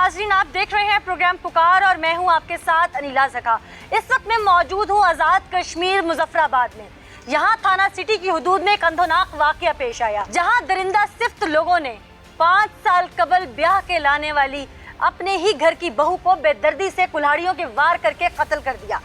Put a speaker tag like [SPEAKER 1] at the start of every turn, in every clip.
[SPEAKER 1] नाज़रीन, आप देख रहे हैं प्रोग्राम पुकार और मैं हूं आपके साथ अनिला ज़का। इस वक्त मैं मौजूद हूं आज़ाद कश्मीर मुजफ्फराबाद में। यहां थाना सिटी की हदूद में एक अंधोनाक वाक़या पेश आया, जहां दरिंदा सिफ्त लोगों ने 5 साल कबल ब्याह के लाने वाली अपने ही घर की बहू को बेदर्दी से कुल्हाड़ियों के वार करके कत्ल कर दिया।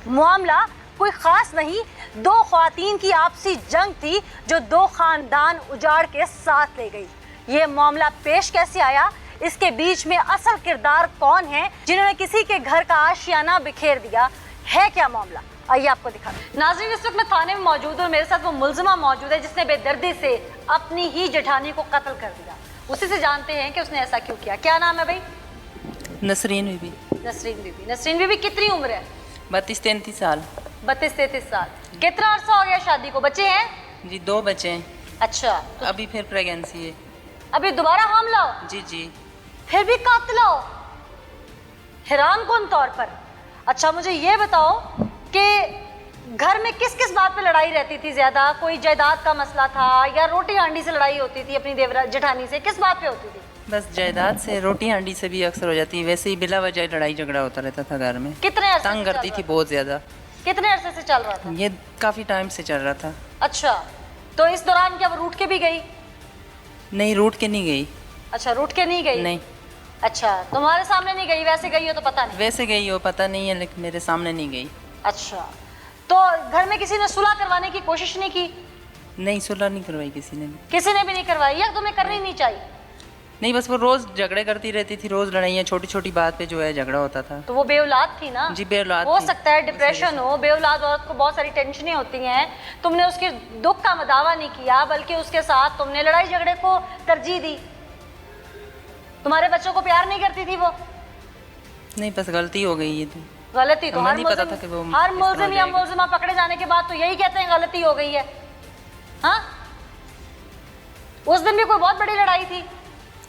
[SPEAKER 1] मामला कोई ख़ास नहीं, 2 ख़वातीन की आपसी जंग थी जो 2 ख़ानदान उजाड़ के साथ ले गई। ये मामला पेश कैसे आया, इसके बीच में असल किरदार कौन है जिन्होंने किसी के घर का आशियाना बिखेर दिया, है क्या मामला, आइए आपको दिखा। नाज़रीन, इस वक्त मैं थाने में मौजूद हूँ और मेरे साथ वो मुल्ज़िमा मौजूद है जिसने बेदर्दी से अपनी ही जेठानी को कत्ल कर दिया। उसी से जानते हैं कि उसने ऐसा क्यों किया। क्या नाम है भाई?
[SPEAKER 2] नसरीन बीबी।
[SPEAKER 1] नसरीन बीबी। नसरीन बीबी कितनी उम्र है?
[SPEAKER 2] 32-33 साल।
[SPEAKER 1] 32-33 साल। कितना अर्सा हो गया शादी को? बच्चे हैं?
[SPEAKER 2] जी 2 बच्चे हैं।
[SPEAKER 1] अच्छा,
[SPEAKER 2] तो अभी फिर प्रेगनेंसी है।
[SPEAKER 1] अभी दोबारा हमला हो?
[SPEAKER 2] जी जी।
[SPEAKER 1] फिर भी कातिल हो? हैरान कौन तौर पर। अच्छा, मुझे ये बताओ कि घर में किस किस बात पे लड़ाई रहती थी ज्यादा? कोई जायदाद का मसला था या रोटी हांडी से लड़ाई होती थी अपनी देवरा जेठानी से? किस बात पे होती थी?
[SPEAKER 2] बस जायदाद से, रोटी हांडी से भी अक्सर हो जाती है। वैसे ही बिला वजह लड़ाई झगड़ा होता रहता था घर में।
[SPEAKER 1] कितने अरसे
[SPEAKER 2] तंग
[SPEAKER 1] से
[SPEAKER 2] करती
[SPEAKER 1] चल
[SPEAKER 2] थी
[SPEAKER 1] रहा
[SPEAKER 2] बहुत ज़्यादा।
[SPEAKER 1] था? कितने अरसे से चल रहा था?
[SPEAKER 2] ये काफ़ी टाइम से चल रहा था।
[SPEAKER 1] अच्छा, तो इस दौरान क्या वो रूठ के भी गई?
[SPEAKER 2] नहीं, रूठ के नहीं गई।
[SPEAKER 1] अच्छा, रूठ के नहीं गई?
[SPEAKER 2] नहीं।
[SPEAKER 1] अच्छा, तुम्हारे सामने नहीं गई? वैसे गई हो तो पता नहीं?
[SPEAKER 2] वैसे गई हो पता नहीं है, लेकिन मेरे सामने नहीं गई।
[SPEAKER 1] अच्छा, तो घर में किसी ने सुलह करवाने की कोशिश नहीं की?
[SPEAKER 2] नहीं, सुलह नहीं करवाई किसी ने भी।
[SPEAKER 1] किसी ने भी नहीं करवाई या तुम्हें करनी नहीं चाहिए?
[SPEAKER 2] नहीं, बस वो रोज़ झगड़े करती रहती थी, रोज़ लड़ाइयाँ, छोटी छोटी बात पे जो है झगड़ा होता था।
[SPEAKER 1] तो वो बेऔलाद थी ना?
[SPEAKER 2] जी, बेऔलाद
[SPEAKER 1] हो
[SPEAKER 2] थी।
[SPEAKER 1] सकता है डिप्रेशन हो। बेऔलाद औरत को बहुत सारी टेंशनें होती हैं। तुमने उसके दुख का मदावा नहीं किया, बल्कि उसके साथ तुमने लड़ाई झगड़े को तरजीह दी। तुम्हारे बच्चों को प्यार नहीं करती थी वो?
[SPEAKER 2] नहीं, बस गलती हो गई ये तो।
[SPEAKER 1] गलती तो
[SPEAKER 2] हमें नहीं पता था कि वो
[SPEAKER 1] हर
[SPEAKER 2] इस तरह
[SPEAKER 1] मुल्जिम या
[SPEAKER 2] जाएगा।
[SPEAKER 1] मुल्जिमा पकड़े जाने के बाद तो यही कहते हैं गलती हो गई है। हाँ, उस दिन भी कोई बहुत बड़ी लड़ाई थी?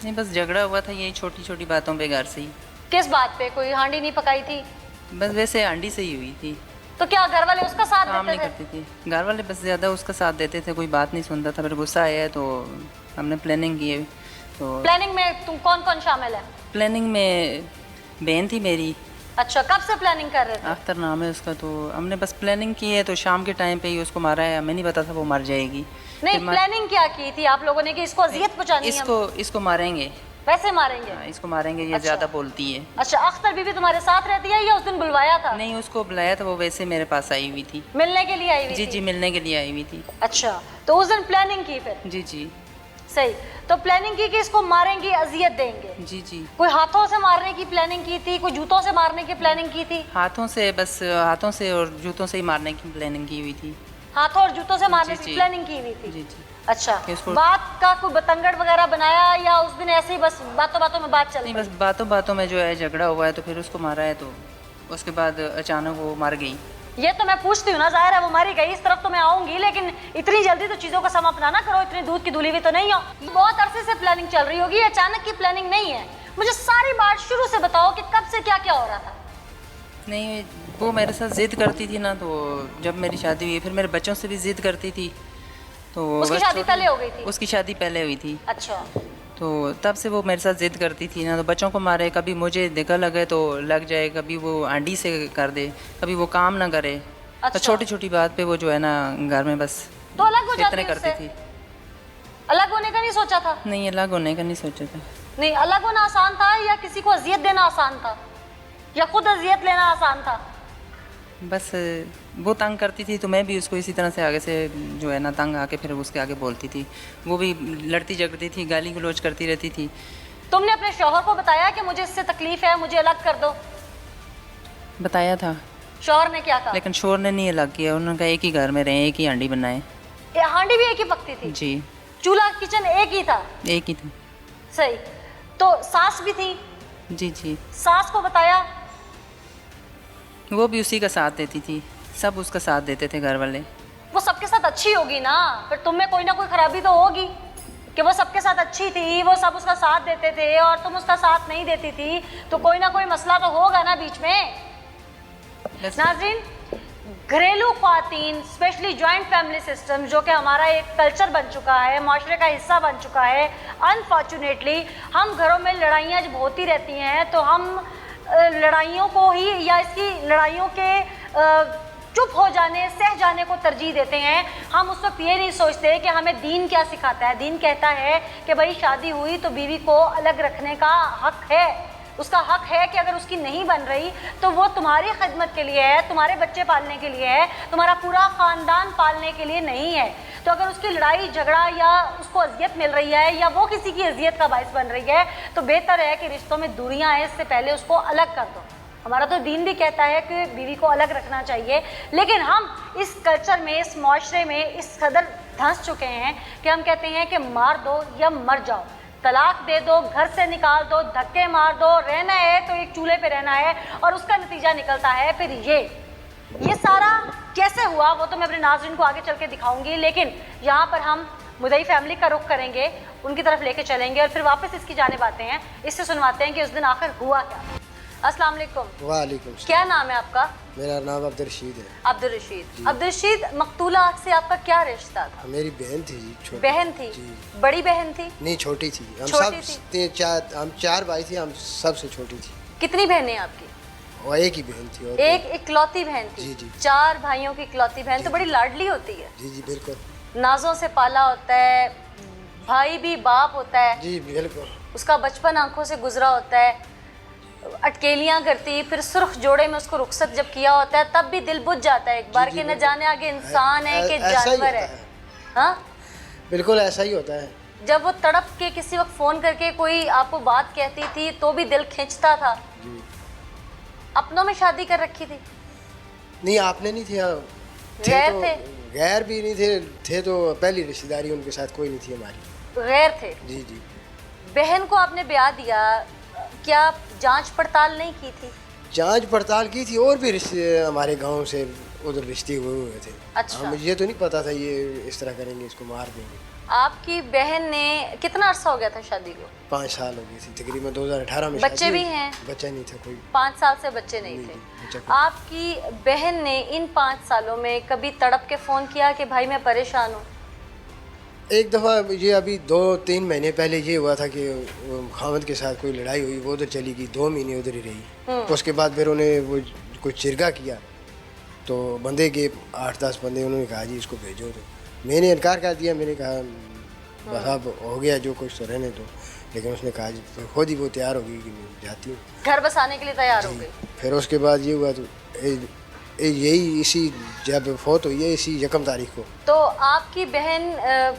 [SPEAKER 2] नहीं, बस झगड़ा हुआ था यही छोटी छोटी बातों पे घर से ही।
[SPEAKER 1] किस बात पे? कोई हांडी नहीं पकाई थी?
[SPEAKER 2] बस वैसे आंटी से ही हुई थी।
[SPEAKER 1] तो क्या घर वाले उसका साथ
[SPEAKER 2] काम नहीं
[SPEAKER 1] देते थे?
[SPEAKER 2] करती थी घर वाले, बस ज़्यादा उसका साथ देते थे। कोई बात नहीं सुनता था। फिर गुस्सा आया तो हमने प्लानिंग की है। तो
[SPEAKER 1] प्लानिंग में तुम कौन कौन शामिल है?
[SPEAKER 2] प्लानिंग में बहन थी मेरी।
[SPEAKER 1] अच्छा, कब से प्लानिंग कर रहे थे?
[SPEAKER 2] अख्तर नाम है उसका। तो हमने बस प्लानिंग की है, तो शाम के टाइम पे ही उसको मारा है। हमें नहीं पता था वो मर जाएगी।
[SPEAKER 1] नहीं,
[SPEAKER 2] फिर
[SPEAKER 1] प्लानिंग क्या की थी आप लोगों ने कि इसको अजियत पहुंचानी है?
[SPEAKER 2] इसको मारेंगे।
[SPEAKER 1] वैसे मारेंगे?
[SPEAKER 2] हाँ, इसको मारेंगे। ये
[SPEAKER 1] अच्छा।
[SPEAKER 2] ज़्यादा बोलती है।
[SPEAKER 1] अच्छा, अख्तर बीबी तुम्हारे साथ रहती है या उस दिन बुलवाया था?
[SPEAKER 2] नहीं, उसको बुलाया था, वो वैसे मेरे पास आई हुई थी।
[SPEAKER 1] मिलने के लिए आई हुई
[SPEAKER 2] जी
[SPEAKER 1] थी?
[SPEAKER 2] जी, मिलने के लिए आई हुई थी।
[SPEAKER 1] अच्छा, तो उस दिन प्लानिंग की फिर?
[SPEAKER 2] जी जी।
[SPEAKER 1] सही, तो प्लानिंग की कि इसको मारेंगे, अजियत देंगे।
[SPEAKER 2] जी जी।
[SPEAKER 1] कोई हाथों से मारने की प्लानिंग की थी, कोई जूतों से मारने की प्लानिंग की थी?
[SPEAKER 2] हाथों से, बस हाथों से और जूतों से ही मारने की प्लानिंग की हुई थी।
[SPEAKER 1] हाथों और जूतों से मारने
[SPEAKER 2] जी,
[SPEAKER 1] की
[SPEAKER 2] जी।
[SPEAKER 1] प्लानिंग की हुई थी?
[SPEAKER 2] जी जी।
[SPEAKER 1] अच्छा,
[SPEAKER 2] इसको-
[SPEAKER 1] बात का कोई बतंगड़ वगैरह बनाया या उस दिन ऐसे ही बस बातों बातों में बात चल
[SPEAKER 2] नहीं,
[SPEAKER 1] पड़ी?
[SPEAKER 2] बस बातों बातों में जो है झगड़ा हुआ है, तो फिर उसको मारा है। तो उसके बाद अचानक वो मर गई।
[SPEAKER 1] ये तो मैं पूछती हूँ ना, जाहिर है वो मारी गई, इस तरफ तो मैं आऊंगी, लेकिन इतनी जल्दी तो चीजों का समा अपना ना करो, इतनी दूध की धुली हुई तो नहीं हो। बहुत अरसे से प्लानिंग चल रही होगी, अचानक की प्लानिंग नहीं है। मुझे सारी बात शुरू से बताओ कि कब से क्या क्या हो रहा था?
[SPEAKER 2] नहीं, वो मेरे साथ जिद करती थी ना, तो जब मेरी शादी हुई, फिर मेरे बच्चों से भी जिद करती थी। तो
[SPEAKER 1] उसकी
[SPEAKER 2] बस
[SPEAKER 1] शादी
[SPEAKER 2] छोटी-
[SPEAKER 1] पहले हो गई थी?
[SPEAKER 2] उसकी शादी पहले हुई थी।
[SPEAKER 1] अच्छा,
[SPEAKER 2] तो तब से वो मेरे साथ जिद करती थी ना, तो बच्चों को मारे, कभी मुझे दिखा लगे तो लग जाए, कभी वो आंटी से कर दे, कभी वो काम ना करे।
[SPEAKER 1] अच्छा।
[SPEAKER 2] तो छोटी छोटी बात पे वो जो है ना घर में बस
[SPEAKER 1] तो अलग हो जाती
[SPEAKER 2] इतने करती
[SPEAKER 1] उससे?
[SPEAKER 2] थी।
[SPEAKER 1] अलग होने का नहीं सोचा था?
[SPEAKER 2] नहीं, अलग होने का नहीं सोचा था।
[SPEAKER 1] नहीं, अलग होना आसान था या किसी को अजियत देना आसान था या खुद अजियत लेना आसान था?
[SPEAKER 2] बस वो तंग करती थी तो मैं भी उसको इसी तरह से आगे से जो है ना तंग आके फिर उसके आगे बोलती थी। वो भी लड़ती झगड़ती थी, गाली गलौज करती रहती थी।
[SPEAKER 1] तुमने अपने शौहर को बताया कि मुझे इससे तकलीफ है, मुझे अलग कर दो?
[SPEAKER 2] बताया था,
[SPEAKER 1] शौहर ने क्या कहा?
[SPEAKER 2] लेकिन शोर ने नहीं अलग किया। उन्होंने कहा एक ही घर में रहें, एक ही हांडी बनाए।
[SPEAKER 1] ये हांडी भी एक ही पकती थी?
[SPEAKER 2] जी,
[SPEAKER 1] चूल्हा किचन एक ही था?
[SPEAKER 2] एक ही था।
[SPEAKER 1] सही, तो सास भी थी?
[SPEAKER 2] जी जी।
[SPEAKER 1] सास को बताया?
[SPEAKER 2] वो भी उसी का साथ देती थी, सब उसका साथ देते थे घर वाले।
[SPEAKER 1] वो सबके साथ अच्छी होगी ना, फिर तुम में कोई ना कोई खराबी तो होगी कि वो सबके साथ अच्छी थी, वो सब उसका साथ देते थे और तुम उसका साथ नहीं देती थी, तो कोई ना कोई मसला तो होगा ना बीच में।
[SPEAKER 2] बस
[SPEAKER 1] नाज़रीन, घरेलू ख्वातीन, स्पेशली जॉइंट फैमिली सिस्टम, जो कि हमारा एक कल्चर बन चुका है, माशरे का हिस्सा बन चुका है, अनफॉर्चुनेटली हम घरों में लड़ाइयाँ जब होती रहती हैं तो हम लड़ाइयों को ही या इसकी लड़ाइयों के चुप हो जाने, सह जाने को तरजीह देते हैं। हम उस वक्त ये नहीं सोचते कि हमें दीन क्या सिखाता है। दीन कहता है कि भाई शादी हुई तो बीवी को अलग रखने का हक है, उसका हक है कि अगर उसकी नहीं बन रही तो वो तुम्हारी खिदमत के लिए है, तुम्हारे बच्चे पालने के लिए है, तुम्हारा पूरा ख़ानदान पालने के लिए नहीं है। तो अगर उसकी लड़ाई झगड़ा या उसको अजियत मिल रही है या वो किसी की अजियत का बायस बन रही है तो बेहतर है कि रिश्तों में दूरियां हैं, इससे पहले उसको अलग कर दो। हमारा तो दीन भी कहता है कि बीवी को अलग रखना चाहिए, लेकिन हम इस कल्चर में, इस माशरे में इस कदर धंस चुके हैं कि हम कहते हैं कि मार दो या मर जाओ, तलाक दे दो, घर से निकाल दो, धक्के मार दो, रहना है तो एक चूल्हे पे रहना है, और उसका नतीजा निकलता है फिर ये सारा कैसे हुआ वो तो मैं अपने नाज़रीन को आगे चल के दिखाऊंगी। लेकिन यहाँ पर हम मुदई फैमिली का रुख करेंगे, उनकी तरफ लेके चलेंगे और फिर वापस इसकी जानिब आते हैं, इससे सुनवाते हैं कि उस दिन आखिर हुआ क्या। अस्सलाम वालेकुम।
[SPEAKER 3] वालेकुम।
[SPEAKER 1] क्या नाम है आपका?
[SPEAKER 3] मेरा नाम अब्दुल रशीद है।
[SPEAKER 1] अब्दुल रशीद। अब्दुल रशीद, मकतूला से आपका क्या रिश्ता था?
[SPEAKER 3] मेरी बहन थी जी, छोटी
[SPEAKER 1] बहन थी
[SPEAKER 3] जी।
[SPEAKER 1] बड़ी बहन थी?
[SPEAKER 3] नहीं, छोटी थी। हम
[SPEAKER 1] छोटी
[SPEAKER 3] सब हम चार भाई थे, हम सबसे छोटी थी।
[SPEAKER 1] कितनी बहनें आपकी?
[SPEAKER 3] और एक ही बहन थी। और
[SPEAKER 1] एक इकलौती बहन थी?
[SPEAKER 3] जी जी।
[SPEAKER 1] 4 भाइयों की इकलौती बहन तो बड़ी लाडली होती है।
[SPEAKER 3] जी जी बिल्कुल।
[SPEAKER 1] नाजों से पाला होता है, भाई भी बाप होता है।
[SPEAKER 3] जी बिल्कुल।
[SPEAKER 1] उसका बचपन आंखों से गुजरा होता है, अटकेलियाँ करती, फिर सुर्ख जोड़े में उसको रुखसत जब किया होता है तब भी दिल बुझ जाता है एक बार कि न जाने आगे इंसान है कि जानवर है। हाँ
[SPEAKER 3] बिल्कुल ऐसा ही होता है।
[SPEAKER 1] जब वो तड़प के किसी वक्त फ़ोन करके कोई आपको बात कहती थी तो भी दिल खींचता था। अपनों में शादी कर रखी थी?
[SPEAKER 3] नहीं, आपने नहीं थे।
[SPEAKER 1] गैर थे?
[SPEAKER 3] गैर भी नहीं थे तो पहली रिश्तेदारी उनके साथ कोई नहीं थी हमारी।
[SPEAKER 1] गैर थे?
[SPEAKER 3] जी जी।
[SPEAKER 1] बहन को आपने ब्याह दिया, क्या जांच पड़ताल नहीं की थी?
[SPEAKER 3] जांच पड़ताल की थी, और भी रिश्ते हमारे गांव से उधर रिश्ते हुए थे।
[SPEAKER 1] अच्छा।
[SPEAKER 3] मुझे तो नहीं पता था ये इस तरह करेंगे, इसको मार देंगे।
[SPEAKER 1] आपकी बहन ने कितना अरसा हो गया था शादी को?
[SPEAKER 3] 5 साल हो गई थी तकरीबन, 2018 में।
[SPEAKER 1] बच्चे भी हैं?
[SPEAKER 3] बच्चा नहीं था कोई।
[SPEAKER 1] 5 साल से बच्चे नहीं थे। आपकी बहन ने इन 5 सालों में कभी तड़प के फ़ोन किया कि भाई मैं परेशान हूँ?
[SPEAKER 3] एक दफ़ा ये अभी 2-3 महीने पहले ये हुआ था कि खामद के साथ कोई लड़ाई हुई, वो उधर चली गई, 2 महीने उधर ही रही। उसके बाद फिर उन्हें वो कुछ चिरगा किया तो बंदे के 8-10 बंदे, उन्होंने कहा जी इसको भेजो। तो मैंने इनकार कर दिया, मैंने कहा बस अब हो गया जो कुछ तो रहने दो। लेकिन उसने कहा जी, तो खुद ही वो तैयार हो गई कि मैं जाती हूँ,
[SPEAKER 1] घर बसाने के लिए तैयार हो गई।
[SPEAKER 3] फिर उसके बाद ये हुआ तो यही इसी जब फौत हुई है इसी 1 तारीख को।
[SPEAKER 1] तो आपकी बहन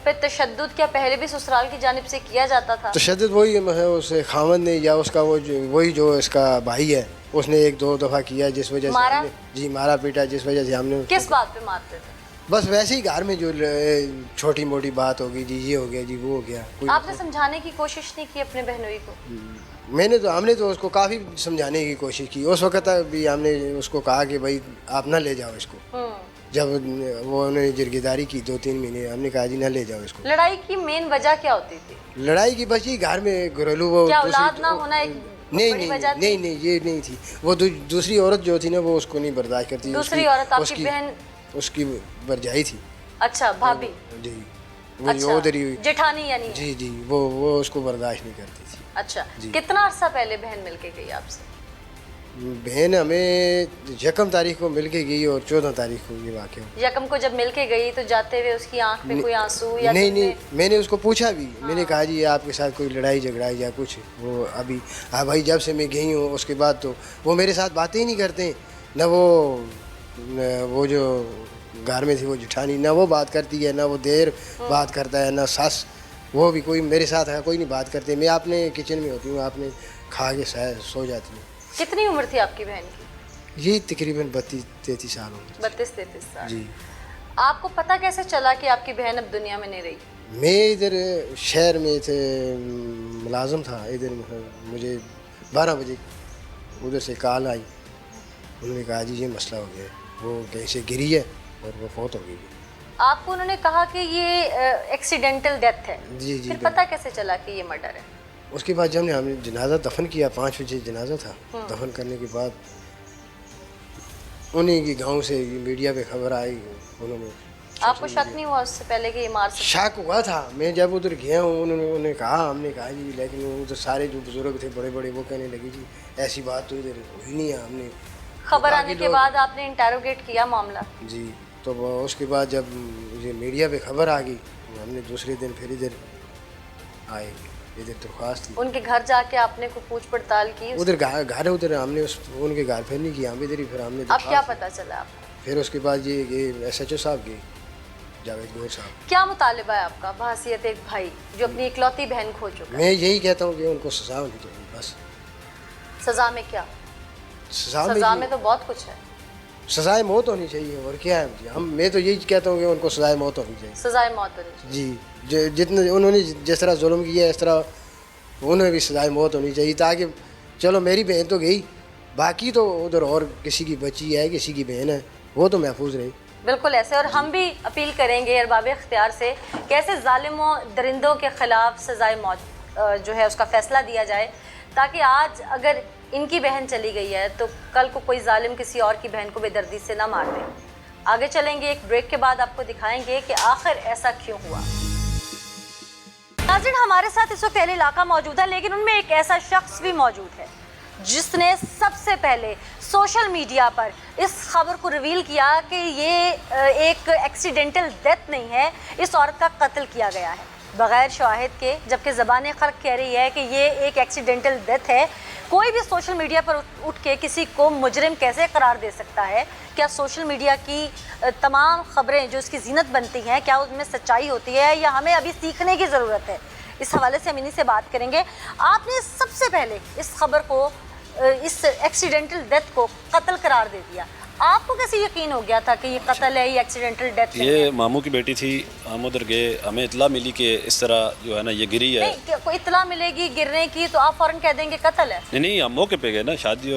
[SPEAKER 1] पे तशद्दुद क्या पहले भी ससुराल की जानिब से किया जाता था?
[SPEAKER 3] तशद्दुद वही है, उस खामद ने या उसका वही जो इसका भाई है उसने 1-2 दफ़ा किया, जिस वजह से
[SPEAKER 1] मारा?
[SPEAKER 3] जी मारा पीटा, जिस वजह से हमने।
[SPEAKER 1] किस बात पे मारते थे?
[SPEAKER 3] बस वैसे ही घर में जो छोटी मोटी बात हो गई जी, ये हो गया जी, वो हो गया।
[SPEAKER 1] आपने समझाने की कोशिश नहीं की अपने बहनोई को?
[SPEAKER 3] हमने तो उसको काफ़ी समझाने की कोशिश की। उस वक्त भी हमने उसको कहा कि भाई आप ना ले जाओ इसको। जब वो उन्होंने जिरगेदारी की 2-3 महीने, हमने कहा जी ना ले जाओ इसको।
[SPEAKER 1] लड़ाई की मेन वजह क्या होती थी?
[SPEAKER 3] लड़ाई की बस ये घर में घरेलू वो
[SPEAKER 1] क्या औलाद ना होना एक बड़ी वजह थी?
[SPEAKER 3] नहीं ये नहीं थी। वो दूसरी औरत जो थी ना वो उसको नहीं बर्दाश्त करती।
[SPEAKER 1] दूसरी औरत आपकी बहन?
[SPEAKER 3] उसकी बरजाई थी।
[SPEAKER 1] अच्छा, भाभी?
[SPEAKER 3] जी, वो
[SPEAKER 1] अच्छा,
[SPEAKER 3] उधर ही
[SPEAKER 1] जेठानी यानी?
[SPEAKER 3] जी जी, वो उसको बर्दाश्त नहीं करती थी।
[SPEAKER 1] अच्छा, कितना अरसा पहले बहन मिलके गई आपसे?
[SPEAKER 3] बहन हमें 1 तारीख को मिल के गई और 14 तारीख को ये वाक़या।
[SPEAKER 1] 1 को जब मिल के गई तो जाते हुए उसकी आंख पे कोई आंसू या?
[SPEAKER 3] नहीं, मैंने उसको पूछा भी। मैंने कहा जी आपके साथ कोई लड़ाई झगड़ा या कुछ? वो अभी हाँ भाई, जब से मैं गई हूँ उसके बाद तो वो मेरे साथ बातें ही नहीं करते। न वो जो घर में थी वो जेठानी, ना वो बात करती है, ना वो देर बात करता है, ना सास। वो भी कोई मेरे साथ है कोई नहीं बात करते। मैं अपने किचन में होती हूँ, आपने खा के सो जाती हूँ।
[SPEAKER 1] कितनी उम्र थी आपकी बहन की?
[SPEAKER 3] ये तकरीबन 32-33 साल उम्र।
[SPEAKER 1] 32-33 साल।
[SPEAKER 3] जी।
[SPEAKER 1] आपको पता कैसे चला कि आपकी बहन अब दुनिया में नहीं रही?
[SPEAKER 3] मैं इधर शहर में थे, मुलाजम था इधर। मुझे 12 बजे उधर से कॉल आई, उन्होंने कहा जी ये मसला हो गया, वो कहीं से गिरी है और वो फौत हो गई।
[SPEAKER 1] आपको उन्होंने कहा कि ये एक्सीडेंटल डेथ है?
[SPEAKER 3] जी जी।
[SPEAKER 1] फिर पता कैसे चला कि ये मर्डर है?
[SPEAKER 3] उसके बाद जब हमने जनाजा दफन किया, 5 बजे जनाजा था, दफन करने के बाद انہیں کی گاؤں سے میڈیا پہ خبر آئی, انہوں نے.
[SPEAKER 1] آپ کو شک نہیں ہوا اس سے پہلے کہ یہ مار سکتے؟
[SPEAKER 3] شک ہوا تھا, میں جب ادھر گیا ہوں انہوں نے کہا, ہم نے کہا جی, لیکن ادھر سارے جو بزرگ تھے بڑے بڑے وہ کہنے لگے جی ایسی بات تو ادھر ہوئی نہیں ہے. ہم نے
[SPEAKER 1] خبر آنے کے بعد آپ نے انٹیروگیٹ کیا معاملہ؟
[SPEAKER 3] جی, تو اس کے بعد جب یہ میڈیا پہ خبر آ گئی, ہم نے دوسرے دن پھر ادھر آئے, ادھر درخواست دی.
[SPEAKER 1] ان کے گھر جا کے آپ نے کوئی پوچھ پڑتال کی؟
[SPEAKER 3] ادھر گھر ادھر ہم نے ان کے گھر پھر نہیں کیا, ہم ادھر ہی. پھر ہم نے
[SPEAKER 1] اب کیا پتہ چلا آپ کو؟
[SPEAKER 3] پھر اس کے بعد یہ ایس ایچ او صاحب گئے, جاوید گور صاحب.
[SPEAKER 1] کیا مطالبہ ہے آپ کا بحیثیت ایک بھائی جو اپنی اکلوتی بہن کھو چکا ہے؟
[SPEAKER 3] میں یہی کہتا ہوں کہ ان کو سزا ہونی چاہیے بس.
[SPEAKER 1] سزا میں کیا؟ سزا میں تو بہت کچھ ہے.
[SPEAKER 3] سزائے موت ہونی چاہیے, اور کیا ہے جی. میں تو یہی کہتا ہوں کہ ان کو سزائے موت ہونی چاہیے.
[SPEAKER 1] سزائے موت ہونی چاہیے
[SPEAKER 3] جی, جتنے انہوں نے جس طرح ظلم کیا اس طرح انہیں بھی سزائے موت ہونی چاہیے, تاکہ چلو میری بہن تو گئی, باقی تو ادھر اور کسی کی بچی ہے, کسی کی بہن ہے, وہ تو محفوظ رہے.
[SPEAKER 1] بالکل ایسے. اور ہم بھی اپیل کریں گے ارباب اختیار سے کہ ایسے ظالموں درندوں کے خلاف سزائے موت جو ہے اس کا فیصلہ دیا جائے, تاکہ آج اگر ان کی بہن چلی گئی ہے تو کل کو کوئی ظالم کسی اور کی بہن کو بے دردی سے نہ مار دے. آگے چلیں گے, ایک بریک کے بعد آپ کو دکھائیں گے کہ آخر ایسا کیوں ہوا. ناظرین, ہمارے ساتھ اس وقت اہل علاقہ موجود ہے, لیکن ان میں ایک ایسا شخص بھی موجود ہے جس نے سب سے پہلے سوشل میڈیا پر اس خبر کو ریویل کیا کہ یہ ایک ایکسیڈنٹل ڈیتھ نہیں ہے, اس عورت کا قتل کیا گیا ہے بغیر شواہد کے, جبکہ زبان خلق کہہ رہی ہے کہ یہ ایک ایکسیڈنٹل ڈیتھ ہے. کوئی بھی سوشل میڈیا پر اٹھ کے کسی کو مجرم کیسے قرار دے سکتا ہے؟ کیا سوشل میڈیا کی تمام خبریں جو اس کی زینت بنتی ہیں کیا ان میں سچائی ہوتی ہے, یا ہمیں ابھی سیکھنے کی ضرورت ہے؟ اس حوالے سے ہم انہی سے بات کریں گے. آپ نے سب سے پہلے اس خبر کو, اس ایکسیڈنٹل ڈیتھ کو قتل قرار دے دیا. آپ کو کیسے یقین ہو گیا تھا کہ یہ قتل ہے, یہ ایکسیڈنٹل ڈیتھ ہے؟
[SPEAKER 4] یہ ماموں کی بیٹی تھی, ہم ادھر گئے, ہمیں اطلاع ملی کہ اس طرح جو ہے نا یہ گری ہے.
[SPEAKER 1] نہیں, کوئی اطلاع ملے گی گرنے کی تو آپ فوراً کہہ دیں گے قتل ہے.
[SPEAKER 4] نہیں, ہم موقع پہ گئے نا, شادی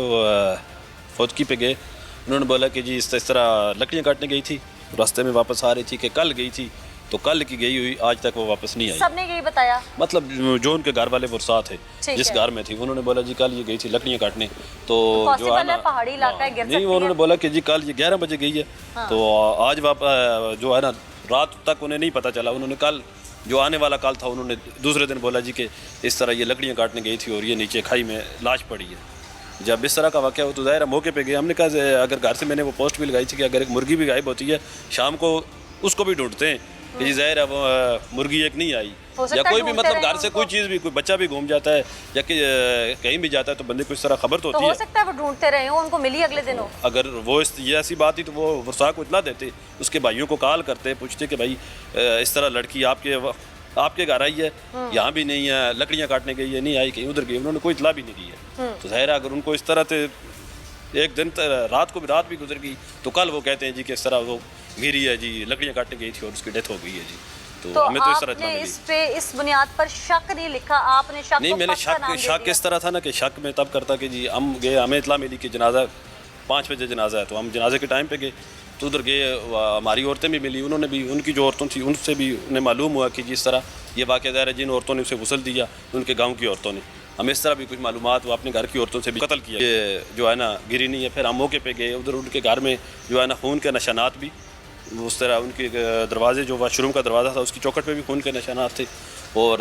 [SPEAKER 4] فوجکی پہ گئے. انہوں نے بولا کہ جی اس طرح لکڑیاں کاٹنے گئی تھی, راستے میں واپس آ رہی تھی کہ کل گئی تھی, تو کل کی گئی ہوئی آج تک وہ واپس نہیں آئی.
[SPEAKER 1] سب نے یہی بتایا؟
[SPEAKER 4] مطلب جو ان کے گھر والے وہ ساتھ تھے جس گھر میں تھی, انہوں نے بولا جی کل یہ گئی تھی لکڑیاں کاٹنے. تو جو ہے نا
[SPEAKER 1] پہاڑی علاقہ ہے, گر سکتی ہے.
[SPEAKER 4] نہیں, انہوں نے بولا کہ جی کل یہ 11 بجے گئی ہے, تو آج جو ہے نا رات تک انہیں نہیں پتہ چلا. انہوں نے کل جو آنے والا کال تھا, انہوں نے دوسرے دن بولا جی کہ اس طرح یہ لکڑیاں کاٹنے گئی تھی اور یہ نیچے کھائی میں لاش پڑی ہے. جب اس طرح کا واقعہ ہو تو ظاہر موقع پہ گئے. ہم نے کہا اگر گھر سے میں نے وہ پوسٹ بھی لگائی تھی کہ اگر ایک مرغی بھی غائب ہوتی ہے شام کو اس کو بھی ڈھونڈتے ہیں کہ جی ظاہر ہے وہ مرغی ایک نہیں آئی, یا کوئی بھی مطلب گھر سے کوئی چیز بھی, کوئی بچہ بھی گھوم جاتا ہے یا کہ کہیں بھی جاتا ہے تو بندے کو اس طرح خبر تو ہوتی ہے.
[SPEAKER 1] ہو سکتا ہے وہ ڈھونڈتے رہے ہوں, ان کو ملی اگلے دن ہو.
[SPEAKER 4] اگر وہ یہ ایسی بات تھی تو وہ ورثاء کو اطلاع دیتے, اس کے بھائیوں کو کال کرتے, پوچھتے کہ بھائی اس طرح لڑکی آپ کے گھر آئی ہے, یہاں بھی نہیں ہے, لکڑیاں کاٹنے گئی ہے, نہیں آئی, کہیں ادھر گئی. انہوں نے کوئی اطلاع بھی نہیں دی ہے. تو ظاہر ہے اگر ان کو اس طرح سے ایک دن رات بھی گزر گئی تو کل وہ کہتے ہیں جی کہ اس طرح وہ گری ہے, جی لکڑیاں کاٹنے گئی تھی اور اس کی ڈیتھ ہو گئی ہے. جی
[SPEAKER 1] تو
[SPEAKER 4] ہمیں تو اس طرح
[SPEAKER 1] آپ
[SPEAKER 4] اطلاع
[SPEAKER 1] نے
[SPEAKER 4] ملی.
[SPEAKER 1] اس پہ اس بنیاد پر شک نہیں لکھا, آپ نے شک
[SPEAKER 4] نہیں, میں نے شک اس طرح تھا نا کہ شک میں تب کرتا کہ جی ہم گئے, ہمیں اطلاع ملی کہ جنازہ 5 بجے جنازہ ہے, تو ہم جنازے کے ٹائم پہ گئے تو ادھر گئے, ہماری عورتیں بھی ملی, انہوں نے بھی, ان کی جو عورتوں تھیں ان سے بھی انہیں معلوم ہوا کہ جس طرح یہ واقعہ ظاہر ہے جن عورتوں نے اسے غسل دیا ان کے گاؤں کی عورتوں نے, ہمیں اس طرح بھی کچھ معلومات, وہ اپنے گھر کی عورتوں سے بھی قتل کیا, یہ جو ہے نا گری نہیں ہے. پھر ہم موقع پہ گئے, ادھر ان کے گھر میں جو ہے نا خون کے نشانات بھی, اس طرح ان کے دروازے جو واش روم کا دروازہ تھا اس کی چوکھٹ پہ بھی خون کے نشانات تھے. اور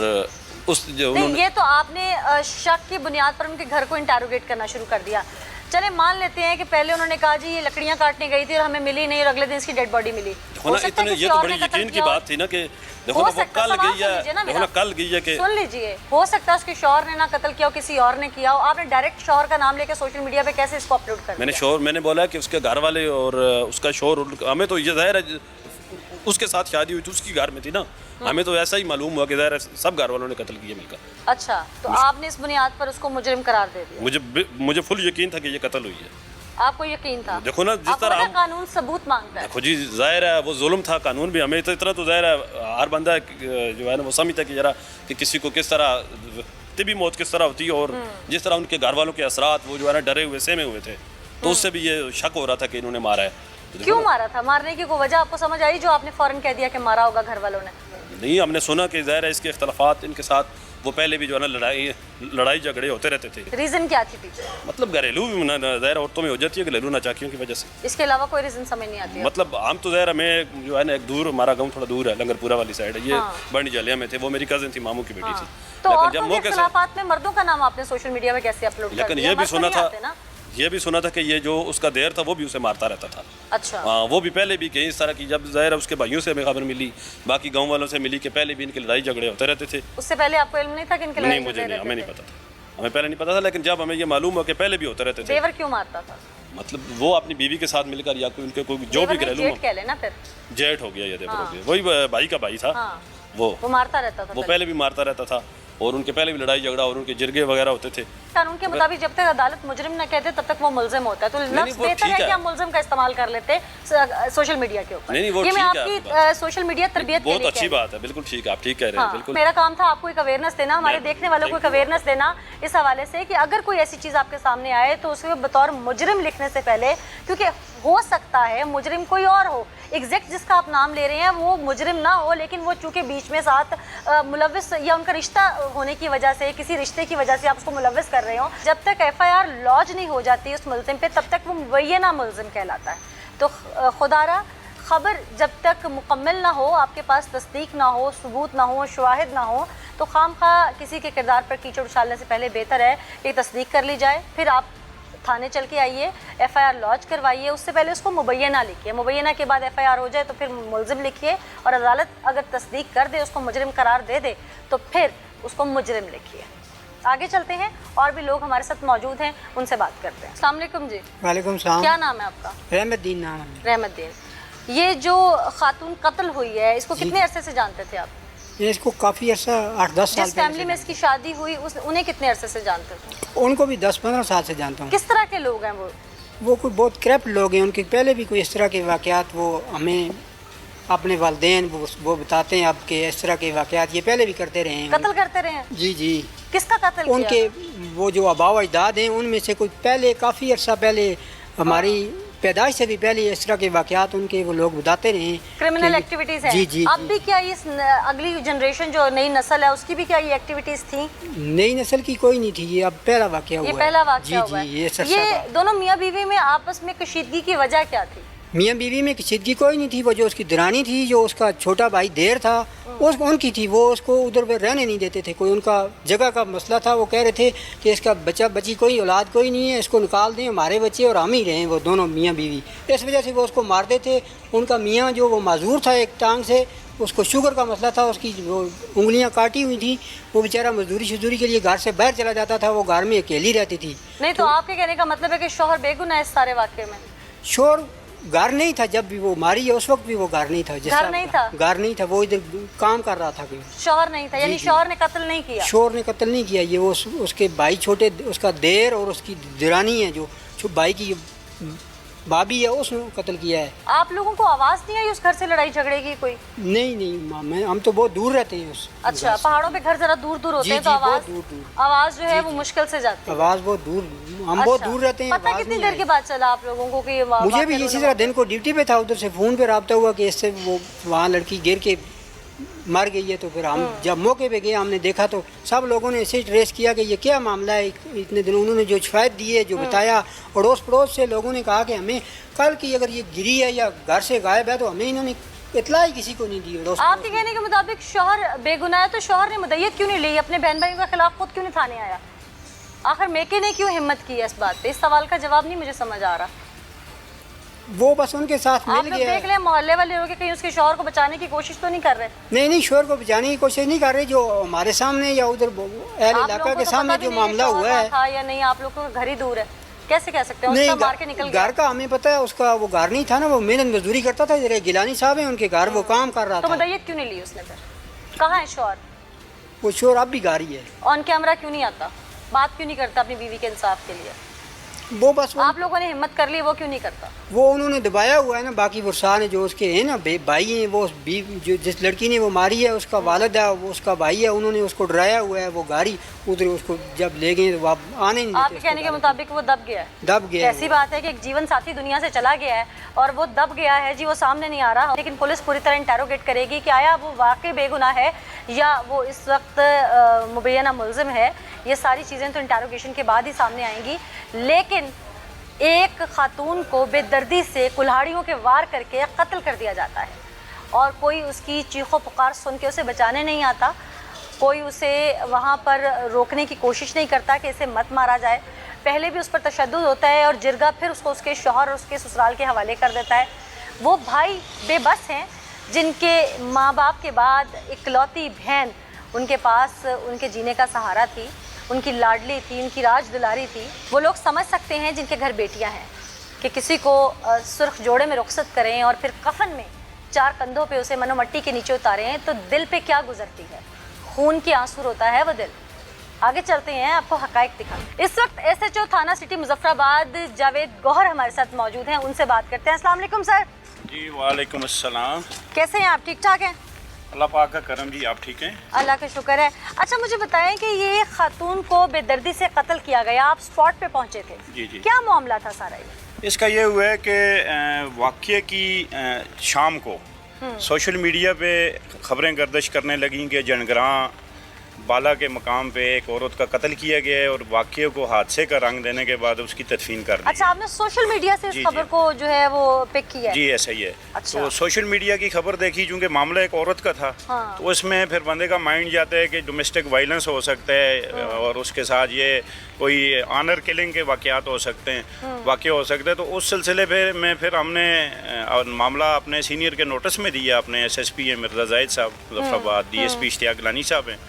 [SPEAKER 4] اس جو
[SPEAKER 1] نہیں, یہ تو آپ نے شک کی بنیاد پر ان کے گھر کو انٹیروگیٹ کرنا شروع کر دیا. چلے مان لیتے ہیں کہ پہلے انہوں نے کہا جی یہ لکڑیاں کاٹنے گئی تھی اور ہمیں ملی نہیں, اور اگلے دن اس کی ڈیڈ باڈی ملی.
[SPEAKER 4] یہ تو بڑی یقین کی بات تھی نا کہ دیکھو نا وہ کل گئی ہے, دیکھو نا کل گئی ہے کہ
[SPEAKER 1] سن لیجئے, ہو سکتا ہے اس کے شوہر نے نہ قتل کیا ہو, کسی اور نے کیا ہو. آپ نے ڈائریکٹ شوہر کا نام لے کے سوشل میڈیا پہ کیسے اس کو اپلوڈ کر دیا؟
[SPEAKER 4] میں نے بولا کہ اس کے گھر والے اور اس کا شوہر, ہمیں تو یہ ظاہر ہے اس کے ساتھ شادی ہوئی تھی, اس کی گھر میں تھی نا, ہمیں تو ایسا ہی معلوم ہوا کہ ظاہر ہے سب گھر والوں نے قتل کیا مل کر.
[SPEAKER 1] اچھا, تو آپ نے اس بنیاد پر اس کو مجرم قرار دے دیا؟
[SPEAKER 4] مجھے فل یقین تھا کہ یہ قتل ہوئی ہے.
[SPEAKER 1] آپ کو یقین تھا؟
[SPEAKER 4] دیکھو نا جس طرح
[SPEAKER 1] قانون ثبوت مانگتا ہے.
[SPEAKER 4] دیکھو جی ظاہر ہے وہ ظلم تھا, قانون بھی ہمیں اس طرح تو ظاہر ہے ہر بندہ جو ہے نا وہ سمجھتا ہے کہ ذرا کہ کسی کو کس طرح طبی موت کس طرح ہوتی ہے, اور جس طرح ان کے گھر والوں کے اثرات وہ جو ہے نا ڈرے ہوئے سہمے ہوئے تھے, تو اس سے بھی یہ شک ہو رہا تھا کہ انہوں نے مارا ہے.
[SPEAKER 1] کیوں مارا تھا؟ مارنے کی کوئی وجہ آپ کو سمجھ آئی جو آپ نے فوراً کہہ دیا کہ مارا ہوگا گھر والوں نے؟
[SPEAKER 4] نہیں, ہم نے سنا کہ ظاہر ہے اس کے اختلافات ان کے ساتھ वो पहले भी जो है ना लड़ाई झगड़े होते रहते थे।
[SPEAKER 1] रीजन क्या थी पीछे?
[SPEAKER 4] मतलब घरेलू ज़ाहिर औरतों में हो जाती है घरेलू नाचाकियों की वजह से।
[SPEAKER 1] इसके अलावा कोई रीजन समझ नहीं आती है?
[SPEAKER 4] मतलब हम तो ज़ाहिर हमें जो है ना एक दूर, हमारा गांव थोड़ा दूर है, लंगरपुरा वाली साइड है, ये बड़ी जालिया में थे, वो मेरी कज़न थी, मामू की बेटी थी।
[SPEAKER 1] तो
[SPEAKER 4] लेकिन
[SPEAKER 1] औरतों के खिलाफात में मर्दों का नाम आपने सोशल मीडिया में कैसे अपलोड कर
[SPEAKER 4] लेकिन
[SPEAKER 1] दिया?
[SPEAKER 4] ये भी
[SPEAKER 1] मर्द तो
[SPEAKER 4] सुना
[SPEAKER 1] नहीं
[SPEAKER 4] था,
[SPEAKER 1] आते ना?
[SPEAKER 4] ये भी सुना था कि ये जो उसका देर था वो भी उसे मारता रहता था।
[SPEAKER 1] अच्छा।
[SPEAKER 4] हाँ, वो भी पहले भी कहीं इस तरह की, जब ज़ाहिर उसके भाइयों से हमें खबर मिली, बाकी गांव वालों से मिली कि पहले भी इनके लड़ाई झगड़े होते रहते थे।
[SPEAKER 1] उससे पहले आपको इल्म नहीं था कि इनके
[SPEAKER 4] नहीं,
[SPEAKER 1] लड़ाई
[SPEAKER 4] मुझे
[SPEAKER 1] झगड़े
[SPEAKER 4] नहीं, हमें
[SPEAKER 1] रहते
[SPEAKER 4] नहीं
[SPEAKER 1] थे?
[SPEAKER 4] पता था, हमें पहले नहीं पता था, लेकिन जब हमें ये मालूम हुआ कि पहले भी होते रहते थे।
[SPEAKER 1] देवर क्यों मारता था?
[SPEAKER 4] मतलब वो अपनी बीवी के साथ मिलकर या कोई उनके कोई जो भी
[SPEAKER 1] देवर नहीं,
[SPEAKER 4] घरेलू
[SPEAKER 1] जेठ कह लेना फिर।
[SPEAKER 4] जेठ हो गया, ये देवर हो गया, वही भाई का भाई था
[SPEAKER 1] वो मारता रहता था
[SPEAKER 4] वो
[SPEAKER 1] पहले।
[SPEAKER 4] पहले भी मारता रहता था, और उनके पहले भी लड़ाई झगड़ा और उनके जिरगे वगैरह होते थे।
[SPEAKER 1] कानून के मुताबिक जब तक अदालत मुजरिम न कहते तब तक वो मुलजिम होता है, तो लफ्ज़
[SPEAKER 4] वो
[SPEAKER 1] बेहतर
[SPEAKER 4] ठीक
[SPEAKER 1] है कि
[SPEAKER 4] है।
[SPEAKER 1] हम मुलजिम का इस्तेमाल कर लेते हैं सोशल मीडिया के ऊपर।
[SPEAKER 4] नहीं, वो
[SPEAKER 1] ये मैं
[SPEAKER 4] ठीक है
[SPEAKER 1] आपकी
[SPEAKER 4] आपकी
[SPEAKER 1] सोशल मीडिया तरबियत के
[SPEAKER 4] बहुत
[SPEAKER 1] लिए
[SPEAKER 4] अच्छी बात है, बिल्कुल ठीक है, आप ठीक कह रहे हैं, बिल्कुल।
[SPEAKER 1] मेरा काम था आपको एक अवेयरनेस देना, हमारे देखने वालों को एक अवेयरनेस देना इस हवाले से कि अगर कोई ऐसी चीज़ आपके सामने आए तो उसे बतौर मुजरिम लिखने से पहले, क्योंकि हो सकता है मुजरिम कोई और हो, एग्जैक्ट जिसका आप नाम ले रहे हैं वो मुजरिम ना हो, लेकिन वो चूँकि बीच में साथ मुलव्विस या उनका रिश्ता होने की वजह से, किसी रिश्ते की वजह से आप उसको मुलव्विस कर रहे हो, जब तक FIR लॉज नहीं हो जाती उस मुलजिम पे, तब तक वो मुबैना मुलजिम कहलाता है। तो खुदारा खबर जब तक मुकम्मल ना हो, आपके पास तस्दीक ना हो, सबूत ना हो, शवाहिद ना हो, तो खामखा किसी के किरदार पर कीचड़ उछालने से पहले बेहतर है कि तस्दीक कर ली जाए, फिर आप थाने चल के आइए, FIR लॉन्च करवाइए, उससे पहले उसको मुबैना लिखिए, मुबैना के बाद FIR हो जाए तो फिर मुलजिम लिखिए, और अदालत अगर तस्दीक कर दे, उसको मुजरिम करार दे दे, तो फिर उसको मुजरिम लिखिए। आगे चलते हैं, और भी लोग हमारे साथ मौजूद हैं, उनसे बात करते हैं। अस्सलाम वालेकुम जी।
[SPEAKER 5] वालेकुम सलाम।
[SPEAKER 1] क्या नाम है आपका?
[SPEAKER 5] रहमतदीन नाम है।
[SPEAKER 1] रहमतदीन। ये जो खातून कत्ल हुई है, इसको कितने अरसे से जानते थे आप?
[SPEAKER 5] ये इसको काफ़ी अर्सा 8-10 साल
[SPEAKER 1] जिस फैमिली में इसकी शादी हुई उन्हें कितने अरसे से जानते थे?
[SPEAKER 5] उनको भी 10-15 साल से जानता हूँ।
[SPEAKER 1] किस तरह के लोग हैं वो?
[SPEAKER 5] कोई बहुत करप्ट लोग हैं, उनके पहले भी कोई इस तरह के वाक़यात वो हमें अपने वालिदैन वो बताते हैं, आपके इस तरह के वाक़यात ये पहले भी करते रहे हैं।
[SPEAKER 1] कत्ल करते रहे हैं?
[SPEAKER 5] जी जी।
[SPEAKER 1] किसका कत्ल किया?
[SPEAKER 5] उनके वो जो आबाव अजदाद हैं उनमें से कोई पहले काफ़ी अर्सा पहले, हमारी पैदाइश से भी पहले इस तरह के वाक़यात उनके वो लोग बताते रहे हैं।
[SPEAKER 1] क्रिमिनल एक्टिविटीज़ हैं?
[SPEAKER 5] जी जी।
[SPEAKER 1] अब भी क्या इस अगली जनरेशन जो नई नस्ल है उसकी भी क्या ये एक्टिविटीज़ थी?
[SPEAKER 5] नई नस्ल की कोई नहीं थी, ये अब पहला वाक़या हुआ
[SPEAKER 1] ये
[SPEAKER 5] है।
[SPEAKER 1] पहला वाक़या हुआ
[SPEAKER 5] जी जी।
[SPEAKER 1] है। ये दोनों मियाँ बीवी में आपस में कशीदगी की वजह क्या थी?
[SPEAKER 5] मियाँ बीवी में कशीदगी कोई नहीं थी, वो जो उसकी दरानी थी, जो उसका छोटा भाई देर था, उनकी थी, वो उसको उधर पे रहने नहीं देते थे, कोई उनका जगह का मसला था। वो कह रहे थे कि इसका बच्चा बच्ची कोई औलाद कोई नहीं है, इसको निकाल दें, हमारे बच्चे और हम ही रहें, वो दोनों मियाँ बीवी। इस वजह से वो उसको मारते थे। उनका मियाँ जो वो माजूर था एक टांग से, उसको शुगर का मसला था, उसकी वो उंगलियां काटी हुई थी, वो बेचारा मजदूरी के लिए घर से बाहर चला जाता था, वो घर में अकेली रहती थी।
[SPEAKER 1] नहीं तो आपके कहने का मतलब है कि शौहर बेगुनाह है इस सारे वाक़े में?
[SPEAKER 5] शोर घर नहीं था, जब भी वो मारी है उस वक्त भी वो घर नहीं था।
[SPEAKER 1] घर नहीं था?
[SPEAKER 5] घर नहीं था, वो इधर काम कर रहा था। कोई
[SPEAKER 1] शौहर नहीं था, यानी शौहर ने कत्ल नहीं किया?
[SPEAKER 5] शोर ने कत्ल नहीं किया, ये वो उसके भाई छोटे, उसका देर और उसकी दिरानी है जो भाई की भाभी है, उसने कत्ल किया है।
[SPEAKER 1] आप लोगों को आवाज़ नहीं आई उस घर से लड़ाई झगड़े की कोई?
[SPEAKER 5] नहीं, हम तो बहुत दूर रहते हैं उस।
[SPEAKER 1] अच्छा, पहाड़ों पे घर जरा दूर दूर होते हैं तो आवाज़ जो है वो मुश्किल से जाती है।
[SPEAKER 5] आवाज़ बहुत दूर, हम बहुत दूर रहते हैं।
[SPEAKER 1] पता कितनी देर के बाद चला आप लोगों को कि
[SPEAKER 5] मुझे भी इसी तरह दिन को ड्यूटी पे था, उधर से फ़ोन पे रब्ता हुआ कि इससे वो वहाँ लड़की गिर के मर गई है। तो फिर हम जब मौके पे गए, हमने देखा तो सब लोगों ने ऐसे ट्रेस किया कि ये क्या मामला है। इतने दिन उन्होंने जो शिकायत दी है, जो बताया, अड़ोस पड़ोस से लोगों ने कहा कि हमें कल की अगर ये गिरी है या घर से गायब है तो हमें इन्होंने इतला ही किसी को नहीं दी।
[SPEAKER 1] आपके कहने के मुताबिक शौहर बेगुनाह है, तो शौहर ने मुद्दत क्यों नहीं ली? अपने बहन भाइयों के खिलाफ खुद क्यों नहीं थाने आया? आखिर मेके ने क्यों हिम्मत की है इस बात पे? इस सवाल का जवाब नहीं मुझे समझ आ रहा।
[SPEAKER 5] वो बस उनके साथ
[SPEAKER 1] आप
[SPEAKER 5] मिल
[SPEAKER 1] लोग
[SPEAKER 5] गया।
[SPEAKER 1] देख लें, मोहल्ले वाले लोग कहीं उसके शौहर को बचाने की कोशिश तो नहीं कर रहे?
[SPEAKER 5] नहीं, शोर को बचाने की कोशिश नहीं कर रहे। जो हमारे सामने या उधर अहल इलाका के सामने जो मामला हुआ है
[SPEAKER 1] था या नहीं, आप लोग को घर ही दूर है, कैसे कह सकते हैं? उसका मार के निकल गया।
[SPEAKER 5] घर का हमें पता है, उसका वो घर नहीं था ना, वो मेहनत मजदूरी करता था। जरा गिलानी साहब है उनके घर, वो काम कर रहा
[SPEAKER 1] तो
[SPEAKER 5] था।
[SPEAKER 1] मुद्दत क्यों नहीं ली उसने फिर? कहाँ है शौहर?
[SPEAKER 5] वो शोर अब भी गारी है।
[SPEAKER 1] ऑन कैमरा क्यों नहीं आता? बात क्यों नहीं करता अपनी बीवी के इंसाफ के लिए?
[SPEAKER 5] वो बस
[SPEAKER 1] आप लोगों ने हिम्मत कर ली, वो क्यों नहीं करता?
[SPEAKER 5] वो उन्होंने दबाया हुआ है ना, बाकी वो सारे जो उसके हैं ना भाई हैं, वो जो जिस लड़की ने वो मारी है उसका वालिद है, वो उसका भाई है, उन्होंने उसको डराया हुआ है। वो गाड़ी उधर उसको जब ले गए तो आप आने नहीं
[SPEAKER 1] आप
[SPEAKER 5] देते।
[SPEAKER 1] कहने के मुताबिक वो दब गया है?
[SPEAKER 5] दब गया है
[SPEAKER 1] कैसी बात है कि एक जीवन साथी दुनिया से चला गया है और वो दब गया है जी, वो सामने नहीं आ रहा, लेकिन पुलिस पूरी तरह इंटेरोगेट करेगी कि आया वो वाकई बेगुनाह है या वो इस वक्त मुबैना मुलजिम है। ये सारी चीज़ें तो इंटेरोगेशन के बाद ही सामने आएंगी। लेकिन एक खातून को बेदर्दी से कुल्हाड़ियों के वार करके कत्ल कर दिया जाता है और कोई उसकी चीखों पुकार सुन के उसे बचाने नहीं आता, कोई उसे वहाँ पर रोकने की कोशिश नहीं करता कि इसे मत मारा जाए। पहले भी उस पर तशद्दुद होता है और जिरगा फिर उसको उसके शौहर और उसके ससुराल के हवाले कर देता है। वो भाई बेबस हैं जिनके माँ बाप के बाद इकलौती बहन उनके पास उनके जीने का सहारा थी, उनकी लाडली थी, उनकी राज दुलारी थी। वो लोग समझ सकते हैं जिनके घर बेटियां हैं कि किसी को सुर्ख जोड़े में रुखसत करें और फिर कफन में 4 कंधों पे उसे मनो मट्टी के नीचे उतारें तो दिल पे क्या गुजरती है, खून की आंसू रोता है वो दिल। आगे चलते हैं, आपको हकाइक दिखा। इस वक्त SHO थाना सिटी मुजफ्फराबाद जावेद गौहर हमारे साथ मौजूद हैं, उनसे बात करते हैं। अस्सलाम वालेकुम सर।
[SPEAKER 6] जी वालेकुम अस्सलाम।
[SPEAKER 1] कैसे हैं आप? ठीक ठाक हैं?
[SPEAKER 6] अल्लाह पाक का करम जी, आप ठीक हैं?
[SPEAKER 1] अल्लाह का शुक्र है। अच्छा मुझे बताएं कि ये खातून को बेदर्दी से कत्ल किया गया, आप स्पॉट पे पहुंचे थे,
[SPEAKER 6] जी जी।
[SPEAKER 1] क्या मामला था सारा ये?
[SPEAKER 6] इसका ये हुआ है कि वाक़ये की शाम को सोशल मीडिया पे ख़बरें गर्दिश करने लगीं कि जनगरां बाला के मकाम पे एक औरत का कत्ल किया गया है और वाक़ये को हादसे का रंग देने के बाद उसकी तदफीन कर दी।
[SPEAKER 1] अच्छा, आपने सोशल मीडिया से इस
[SPEAKER 6] जी,
[SPEAKER 1] खबर
[SPEAKER 6] जी।
[SPEAKER 1] को जो है वो पिक किया है?
[SPEAKER 6] जी ऐसा ही है।
[SPEAKER 1] अच्छा।
[SPEAKER 6] तो सोशल मीडिया की खबर देखी, चूँकि मामला एक औरत का था,
[SPEAKER 1] हाँ।
[SPEAKER 6] तो उसमें फिर बंदे का माइंड जाता है कि डोमेस्टिक वायलेंस हो सकता है और उसके साथ ये कोई ऑनर किलिंग के वाक़यात हो सकते हैं, वाक़े हो सकते हैं। तो उस सिलसिले में फिर हमने मामला अपने सीनियर के नोटिस में दिया, अपने SSP हैं मिर्ज़ा जाहिद साहब मुजफ्फराबाद, DSP इश्तियाक लानी साहब हैं,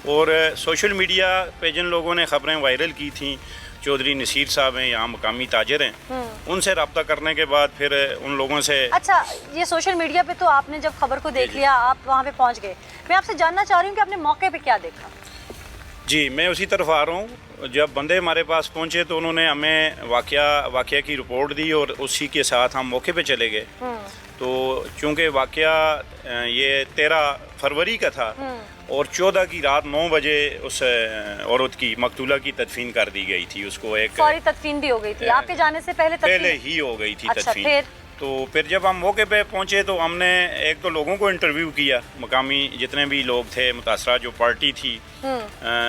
[SPEAKER 6] और सोशल मीडिया पे जिन लोगों ने ख़बरें वायरल की थी, चौधरी नसीर साहब हैं, यहाँ मकामी ताजर हैं, उनसे रब्ता करने के बाद फिर उन लोगों से।
[SPEAKER 1] अच्छा, ये सोशल मीडिया पे तो आपने जब खबर को देख लिया, आप वहाँ पे पहुँच गए, मैं आपसे जानना चाह रही हूँ कि आपने मौके पे क्या देखा?
[SPEAKER 6] जी मैं उसी तरफ आ रहा हूँ। जब बंदे हमारे पास पहुँचे तो उन्होंने हमें वाक़या की रिपोर्ट दी और उसी के साथ हम मौके पे चले गए। तो चूँकि वाक़या ये 13 फरवरी का था और 14 की रात 9 बजे उस औरत की मकतूला की तदफीन कर दी गई थी। उसको एक
[SPEAKER 1] फौरी तदफीन भी हो गई थी आपके जाने से पहले?
[SPEAKER 6] पहले ही हो गई थी
[SPEAKER 1] अच्छा,
[SPEAKER 6] तदफीन। तो फिर जब हम मौके पे पहुंचे तो हमने एक तो लोगों को इंटरव्यू किया, मकामी जितने भी लोग थे, मुतासरा जो पार्टी थी,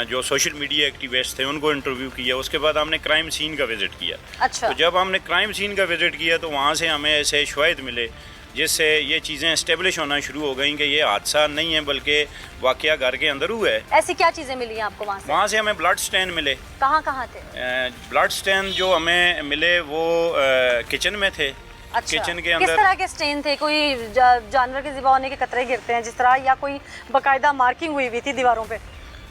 [SPEAKER 6] जो सोशल मीडिया एक्टिविस्ट थे, उनको इंटरव्यू किया। उसके बाद हमने क्राइम सीन का विज़िट किया।
[SPEAKER 1] अच्छा।
[SPEAKER 6] तो जब हमने क्राइम सीन का विज़िट किया तो वहाँ से हमें ऐसे शवाहिद मिले जिससे ये चीज़ें इस्टेब्लिश होना शुरू हो गई कि ये हादसा नहीं है बल्कि वाक़या घर के अंदर हुआ है।
[SPEAKER 1] ऐसी क्या चीज़ें मिली हैं आपको वहाँ से?
[SPEAKER 6] वहाँ से हमें ब्लड स्टेन मिले।
[SPEAKER 1] कहाँ कहाँ थे?
[SPEAKER 6] ब्लड स्टेन जो हमें मिले वो किचन में थे।
[SPEAKER 1] अच्छा,
[SPEAKER 6] किचन के
[SPEAKER 1] किस
[SPEAKER 6] अंदर
[SPEAKER 1] तरह के स्टेन थे? कोई जानवर के ज़िबा होने के कतरे गिरते हैं जिस तरह, या कोई बाकायदा मार्किंग हुई हुई थी दीवारों पे?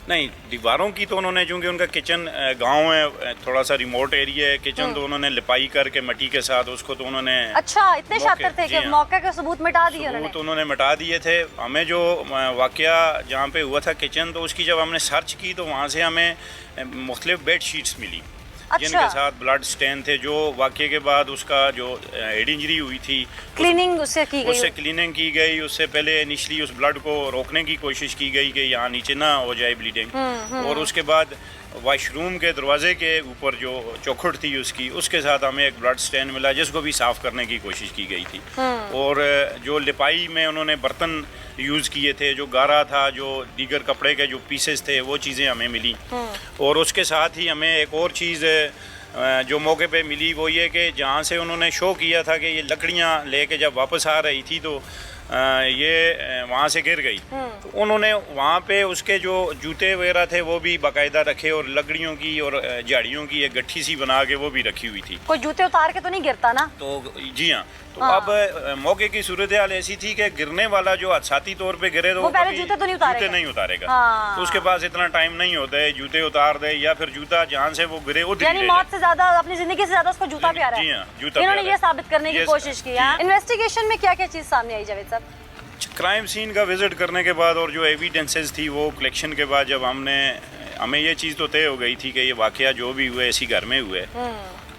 [SPEAKER 6] नहीं, दीवारों की तो उन्होंने, चूँकि उनका किचन गांव है, थोड़ा सा रिमोट एरिया है, किचन तो उन्होंने लिपाई करके मट्टी के साथ उसको तो उन्होंने।
[SPEAKER 1] अच्छा, इतने शातिर थे कि मौके के सबूत मिटा दिए उन्होंने?
[SPEAKER 6] तो उन्होंने मिटा दिए थे। हमें जो वाक़या जहाँ पे हुआ था किचन, तो उसकी जब हमने सर्च की तो वहाँ से हमें मुख्तलिफ बेड शीट्स मिली।
[SPEAKER 1] अच्छा।
[SPEAKER 6] जिनके साथ ब्लड स्टेन थे, जो वाक़ये के बाद उसका जो हेड इंजरी हुई थी
[SPEAKER 1] क्लीनिंग उससे की गई?
[SPEAKER 6] उससे क्लीनिंग की गई। उससे पहले इनिशली उस ब्लड को रोकने की कोशिश की गई कि यहाँ नीचे ना हो जाए ब्लीडिंग, और उसके बाद वाशरूम के दरवाजे के ऊपर जो चौखट थी उसके साथ हमें एक ब्लड स्टेन मिला जिसको भी साफ़ करने की कोशिश की गई थी। और जो लिपाई में उन्होंने बर्तन यूज़ किए थे, जो गारा था, जो दीगर कपड़े के जो पीसेस थे, वो चीज़ें हमें मिली। और उसके साथ ही हमें एक और चीज़ जो मौके पे मिली वो ये कि जहाँ से उन्होंने शो किया था कि ये लकड़ियाँ लेके जब वापस आ रही थी तो ये वहाँ से गिर गई। तो उन्होंने वहाँ पे उसके जो जूते वगैरह थे वो भी बाकायदा रखे और लकड़ियों की और झाड़ियों की एक गट्ठी सी बना के वो भी रखी हुई थी।
[SPEAKER 1] कोई जूते उतार के तो नहीं गिरता ना?
[SPEAKER 6] तो जी हाँ। तो अब मौके की सूरत हाल ऐसी थी कि गिरने वाला जो हादसाती तौर पे गिरे तो
[SPEAKER 1] वो पहले जूते तो नहीं उतारेगा।
[SPEAKER 6] जूते नहीं उतारेगा।
[SPEAKER 1] हाँ।
[SPEAKER 6] तो उसके पास इतना टाइम नहीं होता है जूते उतार दे या फिर जूता जहाँ से वो गिरे उधर
[SPEAKER 1] यानी मौत से ज्यादा, अपनी जिंदगी से ज्यादा उसको जूता प्यारा है।
[SPEAKER 6] जी हाँ, जूता
[SPEAKER 1] इन्होंने
[SPEAKER 6] प्यारा
[SPEAKER 1] ये
[SPEAKER 6] है।
[SPEAKER 1] साबित करने की कोशिश की है। इन्वेस्टिगेशन में क्या क्या चीज सामने आई जावेद साहब?
[SPEAKER 6] क्राइम सीन का विजिट करने के बाद और जो एविडेंसेस थी वो कलेक्शन के बाद जब हमें ये चीज़ तो तय हो गई थी कि ये वाकया जो भी हुआ इसी घर में हुआ है।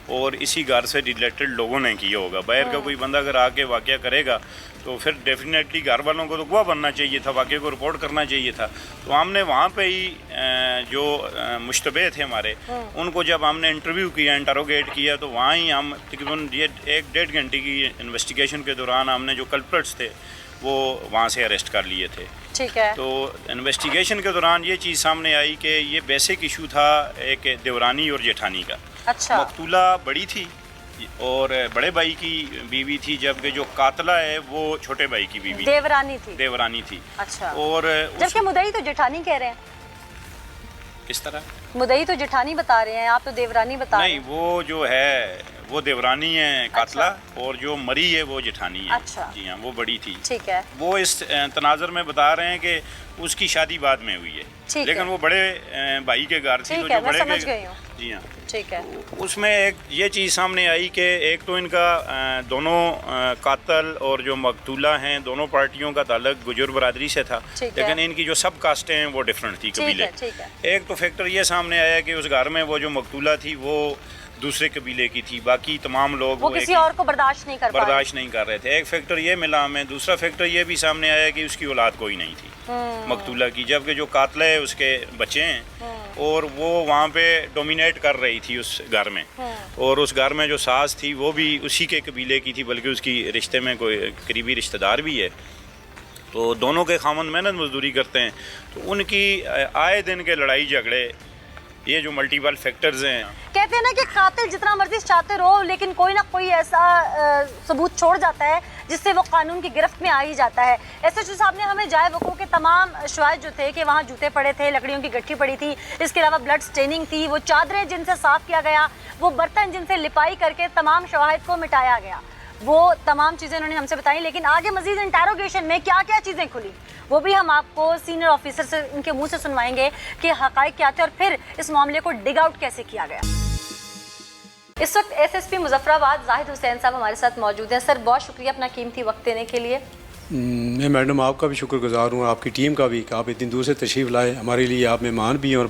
[SPEAKER 6] اور اسی گھر سے ریلیٹڈ لوگوں نے کیا ہوگا. باہر کا کوئی بندہ اگر آ کے واقعہ کرے گا تو پھر ڈیفینیٹلی گھر والوں کو تو گواہ بننا چاہیے تھا, واقعے کو رپورٹ کرنا چاہیے تھا. تو ہم نے وہاں پہ ہی جو مشتبہ تھے ہمارے ان کو جب ہم نے انٹرویو کیا, انٹروگیٹ کیا, تو وہاں ہی ہم تقریباً 1-1.5 گھنٹے کی انویسٹیگیشن کے دوران ہم نے جو کلپریٹس تھے وہ وہاں سے اریسٹ کر لیے تھے.
[SPEAKER 1] ٹھیک ہے.
[SPEAKER 6] تو انویسٹیگیشن کے دوران یہ چیز سامنے آئی کہ یہ بیسک ایشو تھا ایک دیورانی اور جیٹھانی کا.
[SPEAKER 1] اچھا.
[SPEAKER 6] مقتولہ بڑی تھی اور بڑے بھائی کی بیوی تھی, جبکہ جو قاتلہ ہے وہ چھوٹے بھائی کی بیوی دیورانی تھی.
[SPEAKER 1] اچھا.
[SPEAKER 6] اور
[SPEAKER 1] جبکہ مدعی تو جیٹھانی کہہ رہے ہیں.
[SPEAKER 6] کس طرح
[SPEAKER 1] مدعی تو جیٹھانی بتا رہے ہیں, آپ تو دیورانی بتا رہے ہیں.
[SPEAKER 6] نہیں, وہ جو ہے وہ دیورانی ہے قاتلہ, اور جو مری ہے وہ جیٹھانی ہے.
[SPEAKER 1] اچھا.
[SPEAKER 6] جی ہاں, وہ بڑی تھی.
[SPEAKER 1] ٹھیک ہے.
[SPEAKER 6] وہ اس تناظر میں بتا رہے ہیں کہ اس کی شادی بعد میں ہوئی ہے, لیکن وہ بڑے بھائی کے گھر تھی.
[SPEAKER 1] ٹھیک ہے, میں سمجھ گئی ہوں.
[SPEAKER 6] جی ہاں.
[SPEAKER 1] ٹھیک ہے.
[SPEAKER 6] اس میں ایک یہ چیز سامنے آئی کہ ایک تو ان کا دونوں قاتل اور جو مقتولہ ہیں دونوں پارٹیوں کا تعلق گجر برادری سے تھا, لیکن ان کی جو سب کاسٹیں ہیں وہ ڈفرینٹ تھی قبیلے. ایک تو فیکٹر یہ سامنے آیا کہ اس گھر میں وہ جو مقتولہ تھی وہ دوسرے قبیلے کی تھی, باقی تمام لوگ
[SPEAKER 1] وہ کسی اور کو برداشت نہیں کر
[SPEAKER 6] رہے تھے. ایک فیکٹر یہ ملا ہمیں. دوسرا فیکٹر یہ بھی سامنے آیا کہ اس کی اولاد کوئی نہیں تھی مقتولہ کی, جبکہ جو قاتل ہے اس کے بچے ہیں اور وہ وہاں پہ ڈومینیٹ کر رہی تھی اس گھر میں, اور اس گھر میں جو ساس تھی وہ بھی اسی کے قبیلے کی تھی, بلکہ اس کی رشتے میں کوئی قریبی رشتہ دار بھی ہے. تو دونوں کے خاوند محنت مزدوری کرتے ہیں, تو ان کی آئے دن کے لڑائی جھگڑے, یہ جو ملٹیپل فیکٹرز ہیں.
[SPEAKER 1] کہتے ہیں نا کہ قاتل جتنا مرضی چاہتے رہو لیکن کوئی نہ کوئی ایسا ثبوت چھوڑ جاتا ہے جس سے وہ قانون کی گرفت میں آ ہی جاتا ہے. ایس ایچ او صاحب نے ہمیں جائے وقوع کے تمام شواہد جو تھے کہ وہاں جوتے پڑے تھے, لکڑیوں کی گٹھی پڑی تھی, اس کے علاوہ بلڈ سٹیننگ تھی, وہ چادریں جن سے صاف کیا گیا, وہ برتن جن سے لپائی کر کے تمام شواہد کو مٹایا گیا, وہ تمام چیزیں انہوں نے ہم سے بتائیں. لیکن آگے مزید انٹیروگیشن میں کیا کیا چیزیں کھلی وہ بھی ہم آپ کو سینئر آفیسر سے ان کے منہ سے سنوائیں گے کہ حقائق کیا تھے اور پھر اس معاملے کو ڈگ آؤٹ کیسے کیا گیا. اس وقت ایس ایس پی مظفر آباد زاہد حسین صاحب ہمارے ساتھ موجود ہیں. سر بہت شکریہ اپنا قیمتی وقت دینے کے لیے.
[SPEAKER 7] میں میڈم آپ کا بھی شکر گزار ہوں, آپ کی ٹیم کا بھی, کہ آپ اتنی دور سے تشریف لائے. ہمارے لیے آپ مہمان بھی ہیں اور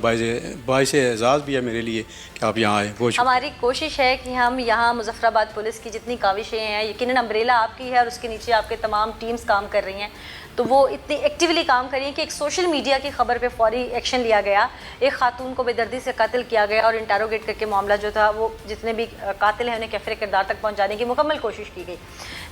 [SPEAKER 7] باعث اعزاز بھی ہے میرے لیے کہ آپ یہاں آئے. بہت
[SPEAKER 1] ہماری کوشش ہے کہ ہم یہاں مظفر آباد پولیس کی جتنی کاوشیں ہیں, یقیناً امبریلا آپ کی ہے اور اس کے نیچے آپ کے تمام ٹیمز کام کر رہی ہیں, تو وہ اتنی ایکٹیولی کام کر رہی ہیں کہ ایک سوشل میڈیا کی خبر پہ فوری ایکشن لیا گیا, ایک خاتون کو بے دردی سے قتل کیا گیا اور انٹیروگیٹ کر کے معاملہ جو تھا وہ جتنے بھی قاتل ہیں انہیں کیفر کردار تک پہنچانے کی مکمل کوشش کی گئی.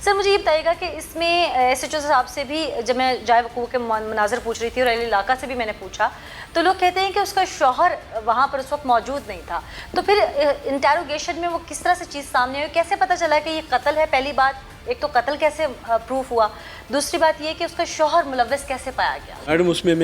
[SPEAKER 1] سر مجھے یہ بتائیے گا کہ اس میں ایس ایچ او صاحب سے بھی جب میں جائے وقوع کے مناظر پوچھ رہی تھی اور اہل علاقہ سے بھی میں نے پوچھا, تو لوگ کہتے ہیں کہ اس کا شوہر وہاں پر اس وقت موجود نہیں تھا. تو پھر انٹیروگیشن میں وہ کس طرح سے چیز سامنے ہوئی, کیسے پتہ چلا کہ یہ قتل ہے؟ پہلی بات, ایک تو قتل کیسے پروف ہوا, دوسری بات یہ کہ اس کا شوہر ملوث کیسے پایا گیا؟
[SPEAKER 7] میڈم اس میں